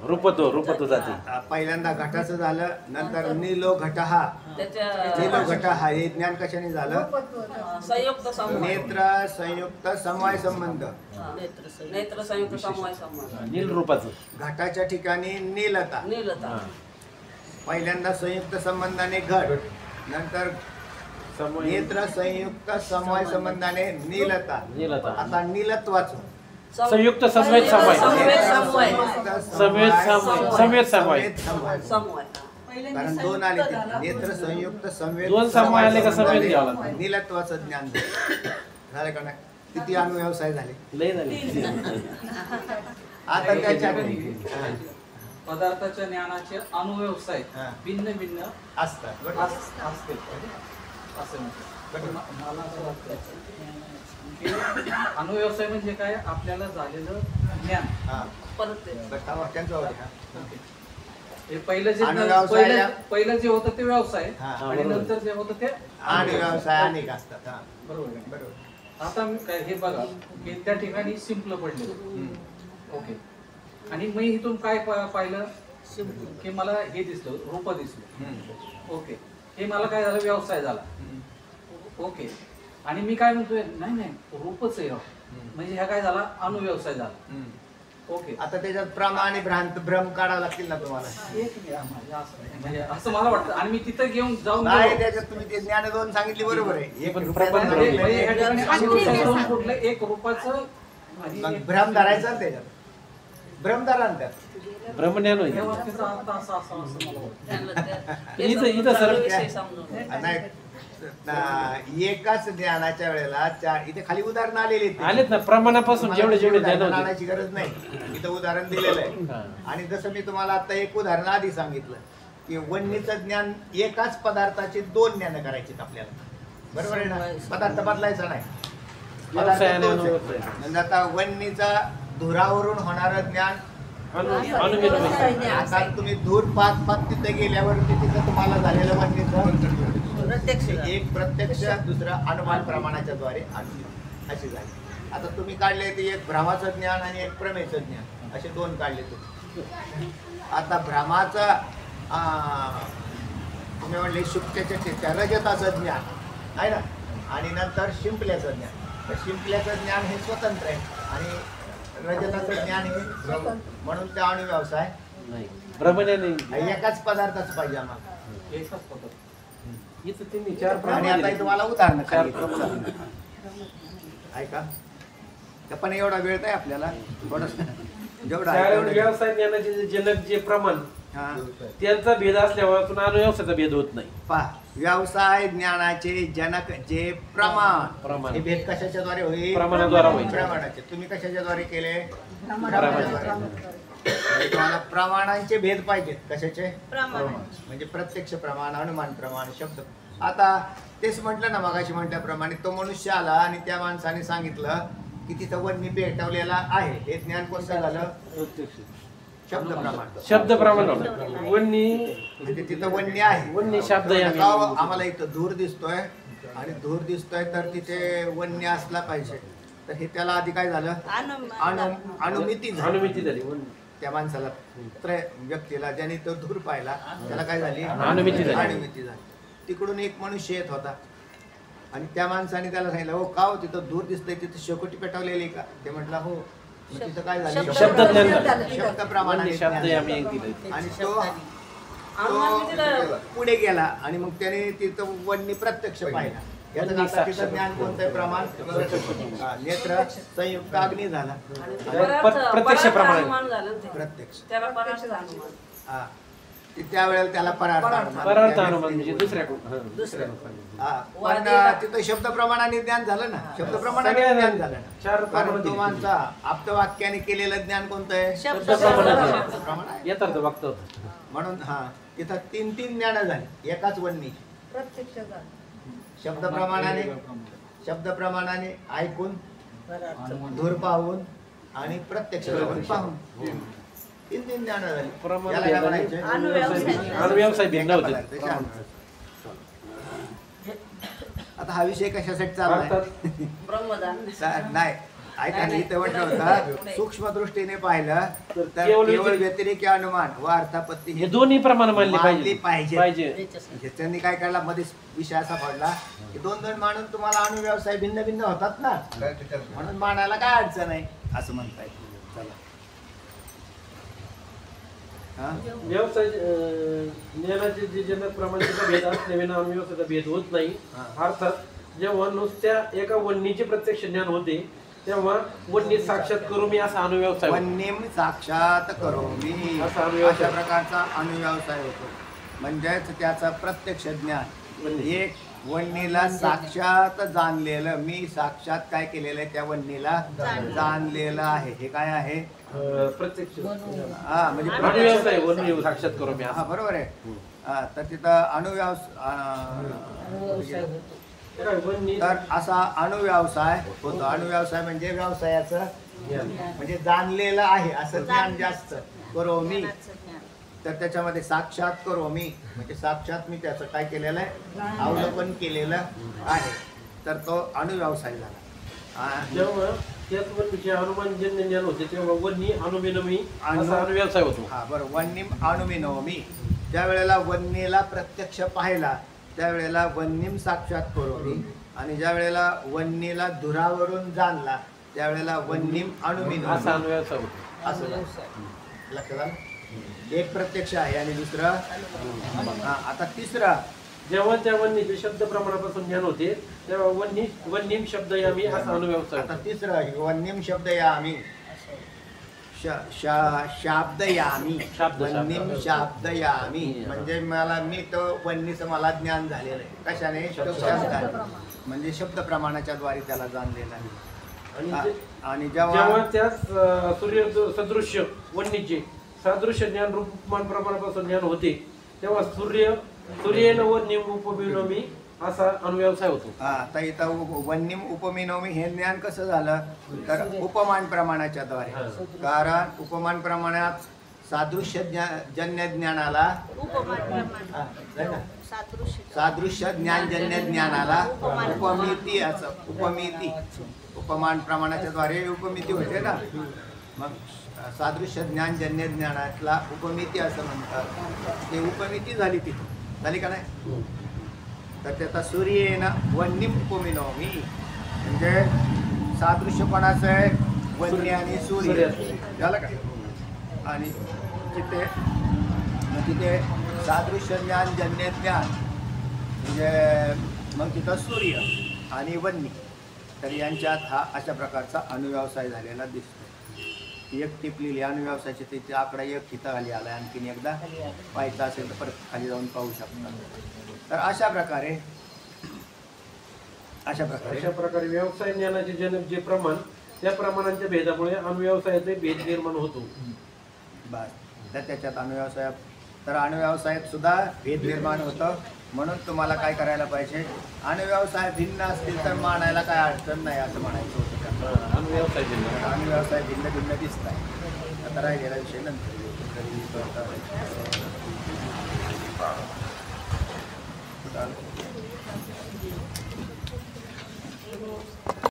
रूपत्व जाती. पहिल्यांदा घटाचं झालं, नंतर नीलो घटः. त्याच्या नीलो घटः हे ज्ञान कशाने झालं? संयुक्त समवाय. नेत्र संयुक्त समवाय संबंध. नेत्र संयुक्त समवाय संबंध. नील रूपाचं. घटाच्या ठिकाणी नीलता. नीलता. पहिल्यांदा संयुक्त संबंधाने घट, नंतर समवाय. नेत्र संयुक्त समवाय संबंधाने नीलता. नीलता. आता नीलत्वाचं संयुक्त समवेत समवाय. समवेत समवाय. समवेत समवाय. समवेत समवाय. समवाय. कारण दोन आले ते. नेत्र संयुक्त संवेद दोन समूह आले का संवेद घ्यावा लागतो. नीलत्वाचं ज्ञान झालं का नाही? किती अनुव्यवसाय झाले लय झाले. आता त्याच्यात पदार्थाच्या ज्ञानाचे अनुव्यवसाय हा. भिन्न भिन्न असतात बरोबर? असते असं म्हणतात. मला असं वाटतं की अनुव्यवसाय म्हणजे काय, आपल्याला झालेलं ज्ञान. हा. परत ते बरं, थांबा, त्यांच्यावर घ्या. हे पहिलं जे अनुव्यवसाय- पहिलं जे होतं ते व्यवसाय हा. आणि नंतर जे होतं ते आणि व्यवसाय अनेक असतात. हा. बरोबर आहे. बरोबर. आता मी काय हे बघा की त्या ठिकाणी सिंपल पडले. ओके. आणि मी इथून काय पाहिलं की मला हे दिसलं, रूप दिसलं. ओके. हे मला काय झालं, व्यवसाय झाला. ओके. आणि मी काय म्हणतोय, नाही रूपच आहे. म्हणजे ह्या काय झाला, अनुव्यवसाय झाला. ओके. आता त्याच्यात प्रमा आणि भ्रम काढावं लागतील ना तुम्हाला. एक मिनिट, म्हणजे असं मला वाटतं. आणि मी तिथं घेऊन जाऊन नाही, गेलो. त्याच्यात तुम्ही ते ज्ञान दोन सांगितली बरोबर आहे. एक पण रुपयाचं प्रबंध नाही, म्हणजे ह्या ठिकाणी आणि अनुव्यवसाय कुठलं, एक रूपाचं आणि मग एक- भ्रम धरायचा ना त्याच्यात. भ्रम धरा ना त्यात. ब्रह्मज्ञान होईल. या वाक्याचा अर्थ असा असा असं मला वाटतं. त्यांना त्या- इथं सर- विषय समजून नाही एकाच ज्ञानाच्या वेळेला चार इथे खाली उदाहरण आलेली आहेत. आलेत ना प्रमाणापासून जेवढे जेवढे ज्ञान उदाहरण होते. आणायची गरज नाही. इथं उदाहरण दिलेलं आहे. हा. आणि जसं मी तुम्हाला आता एक उदाहरण आधी सांगितलं की वन्नीचं ज्ञान एकाच पदार्थाचे दोन ज्ञान करायचे आपल्याला. बरोबर आहे ना? पदार्थ बदलायचा नाही. पदार्थ व्यवसाय आणि तोच आहे. अनुव्यवसाय. म्हणजे आता वन्नीचा धुरावरून होणारं ज्ञान. अनुव्यवसाय. आता तुम्ही धूर पाच तिथे गेल्यावरती तिथं तुम्हाला झालेलं वन्नीचं प्रत्यक्ष एक प्रत्यक्ष, दुसरं अनुमान प्रमाणाच्या द्वारे अशी झाली. आता तुम्ही काढले ते एक भ्रमाचं ज्ञान आणि एक प्रमेयचं ज्ञान, असे दोन काढले तुम्ही. आता भ्रमाचं तुम्ही म्हणले शुक्त्याच्या रजताचं ज्ञान आहे ना, आणि नंतर शिंपल्याचं ज्ञान. तर शिंपल्याचं ज्ञान हे स्वतंत्र आहे आणि रजताचं ज्ञान हे म्हणून त्या अणुव्यवसाय नाही ब्रह्मज्ञान एकाच पदार्थाचं पाहिजे आम्हाला. एकच पद्धत. इथं त्यांनी चार आणि प्रमाण आता दिले. तुम्हाला उदाहरण चार ऐका. तर पण एवढा वेळ नाही आपल्याला. थोडस जेवढा आहे चार तेवढं. व्यवसाय ज्ञानाचे जे जनक जे प्रमाण हा. त्यांचा भेद असल्यामुळे पुन्हा अनुव्यवसायाचा भेद होत नाही. पहा, व्यवसाय ज्ञानाचे जनक जे प्रमाण, हे भेद कशाच्या द्वारे होईल? प्रमाणाद्वारे होईल. प्रमाणाचे. तुम्ही कशाच्या द्वारे केले? प्रमाणाद्वारे. म्हणजे तुम्हाला प्रमाणांचे भेद पाहिजेत. कशाचे? प्रमाण. म्हणजे प्रत्यक्ष प्रमाण, अनुमान प्रमाण, शब्द. आता तेच म्हटलं ना मगाशी म्हटल्याप्रमाणे, तो मनुष्य आला आणि त्या माणसाने सांगितलं की तिथं वन्नी पेटवलेला आहे. हे ज्ञान कोणतं झालं? शब्द प्रमाण. शब्द प्रमाण वन्नी म्हणजे तिथं वन्य आहे. वन्य शब्द आहे आम्ही. गाव आम्हाला इथं धूर दिसतोय आणि धूर दिसतोय तर तिथे वन्य असला पाहिजे. तर हे त्याला आधी काय झालं? अनुमिती झाली. अनुमिती झाली. त्या माणसाला व्यक्तीला ज्याने तो धूर पाहिला त्याला काय झाली? अनुमिती झाली. अनुमिती झाली. तिकडून एक मनुष्य येत होता आणि त्या माणसाने त्याला सांगितलं, हो का हो तिथं धूर दिसतंय, तिथे शेकोटी पेटवलेली का? ते म्हटलं हो. मग तिथं काय झालं? शब्द ज्ञान झालं. शब्द प्रमाणाने शब्द ज्ञान आम्ही एक झालं. दिले. आणि तो पुढे गेला आणि मग त्याने तिथं वन्नी प्रत्यक्ष पाहिला. याचं आता तिथं ज्ञान कोणतं आहे? प्रमाण. नेत्र संयुक्त अग्नी झाला. प्रत्यक्ष प्रमाण. अनुमान झालं ते. प्रत्यक्ष. त्याला परार्थ अनुमान. हा. त्यावेळेला त्याला परार्थ परार्थ अनुमान म्हणजे दुसऱ्या पण तिथं शब्द प्रमाणाने ज्ञान झालं ना. शब्द प्रमाणाने ज्ञान झालं ना. चार कारण तो माणसा आप्तवाक्याने केलेलं ज्ञान कोणतं आहे? शब्द प्रमाण आहे. येतात बघतो. म्हणून हा तिथं तीन ज्ञान झाली एकाच वन्नी. प्रत्यक्ष शब्द प्रमाणाने ऐकून, धूर पाहून आणि प्रत्यक्ष पाहून तीन ज्ञान झाली. प्रमाण याला काय म्हणायचे? अनुव्यवसाय भिन्न होते. आता हा विषय कशासाठी चाललाय? ब्रह्मदान. नाही ऐका ना, इथे म्हटलं होतं सूक्ष्म दृष्टीने पाहिलं तर केवळ केवळ व्यतिरिक अनुमान व अर्थापत्ती हे दोन्ही प्रमाण मानले मानली पाहिजे. पाहिजे. त्यांनी काय काढला मध्ये विषय असा पडला की दोन मानून तुम्हाला अनुव्यवसाय भिन्न भिन्न होतात ना, म्हणून मानायला काय अडचण आहे असं म्हणताय. चला व्यवसाय ज्ञानाचे जे जनक प्रमाणाचा भेद असल्याविना अनुव्यवसायाचा भेद होत नाही. अर्थात जेव्हा नुसत्या एका वन्नीचे प्रत्यक्ष ज्ञान होते तेव्हा वन्नी साक्षात करू मी असा अनुव्यवसाय. वन्यम साक्षात करो मी असा अनुव्यवसाय. अशा प्रकारचा अनुव्यवसाय होतो. म्हणजेच त्याचं प्रत्यक्ष ज्ञान. एक वन्नीला साक्षात जाणलेलं, मी साक्षात काय केलेलं आहे, त्या वन्नीला जाणलेलं आहे. हे काय आहे? प्रत्यक्ष हा, म्हणजे अणुव्यवसाय वन्य साक्षात करू मी. हा, बरोबर आहे. तर तिथं तर असा अणुव्यवसाय होतो. अणुव्यवसाय म्हणजे व्यवसायाचं म्हणजे जाणलेलं आहे असं ज्ञान जास्त करो मी. तर त्याच्यामध्ये साक्षात करो मी म्हणजे साक्षात मी त्याचं काय केलेलं आहे, अवलोकन केलेलं आहे. तर तो अणुव्यवसाय झाला. जेव्हा त्याच वन्नीचे अनुमानजन्य ज्ञान होते तेव्हा वन्नी अनुमिनमी असा अणुव्यवसाय होतो. हा, बरोबर. वन्नीम अनुमिनोमी. ज्या वेळेला वन्नीला प्रत्यक्ष पाहिला त्यावेळेला वन्नीम साक्षात करोमी, आणि ज्या वेळेला वन्नीला धुरावरून जाणला त्यावेळेला वन्नीम अनुमिनोमी असा अणुव्यवसाय होतो. असं झालं. लक्षात आलं? एक प्रत्यक्ष आहे आणि दुसरं. आता तिसरा, जेव्हा त्या वन्नीचे शब्द प्रमाणापासून ज्ञान होते तेव्हा वन्नीम शब्द यामी असा अणुव्यवसाय आता होतो. तिसरं वन्नीम शब्द यामी शाब्द यामी. वन्नीम शाब्द यामी म्हणजे मला मी तो वन्नीचं मला ज्ञान झालेलं आहे. कशाने? शब्दाने. म्हणजे शब्द प्रमाणाच्या द्वारे त्याला जाणलेलं आहे. आणि जेव्हा त्यास सूर्य सदृश्य वन्नीचे सादृश्य ज्ञान रूपमान प्रमाणापासून ज्ञान होते तेव्हा सूर्येन वन्नीम उपमिनोमी असा अणुव्यवसाय होतो. आता इथं वन्नीम उपमिनोमी हे ज्ञान कसं झालं तर उपमान प्रमाणाच्या द्वारे. कारण उपमान प्रमाणात सादृश्य जन्य ज्ञानाला सादृश्य ज्ञानजन्य ज्ञानाला उपमिती असं. उपमिती उपमान प्रमाणाच्या द्वारे उपमिती होते ना. मग सादृश्य ज्ञानजन्य ज्ञानातला उपमिती असं म्हणतात. ते उपमिती झाली तिथे. झाली का नाही? तर त्याचा सूर्येनं वन्नीम उपमिनोमी म्हणजे सादृश्य कोणाचं आहे? वन्य आणि सूर्य. झालं का? आणि तिथे सादृश्य ज्ञान जन्य ज्ञान म्हणजे मग तिथं सूर्य आणि वन्नी. तर यांच्यात हा अशा प्रकारचा अणुव्यवसाय झालेला दिसतो. एक टिपलेली अणुव्यवसायाची तिथे आकडा एक तिथं खाली आला. आणखीन एकदा पाहायचा असेल तर परत खाली जाऊन पाहू शकता. तर अशा प्रकारे व्यवसाय ज्ञानाचे जनक जे प्रमाण त्या प्रमाणांच्या भेदामुळे अणुव्यवसायाचे भेद निर्माण होतो. बस. तर त्याच्यात अणुव्यवसायात तर अणुव्यवसायात सुद्धा भेद निर्माण होतं. म्हणून तुम्हाला काय करायला पाहिजे, अणुव्यवसाय भिन्न असतील तर मानायला काय अडचण नाही असं म्हणायचं होतं. अणुव्यवसाय भिन्न भिन्न दिसत आहे. आता राहिलेला विषय नंतर.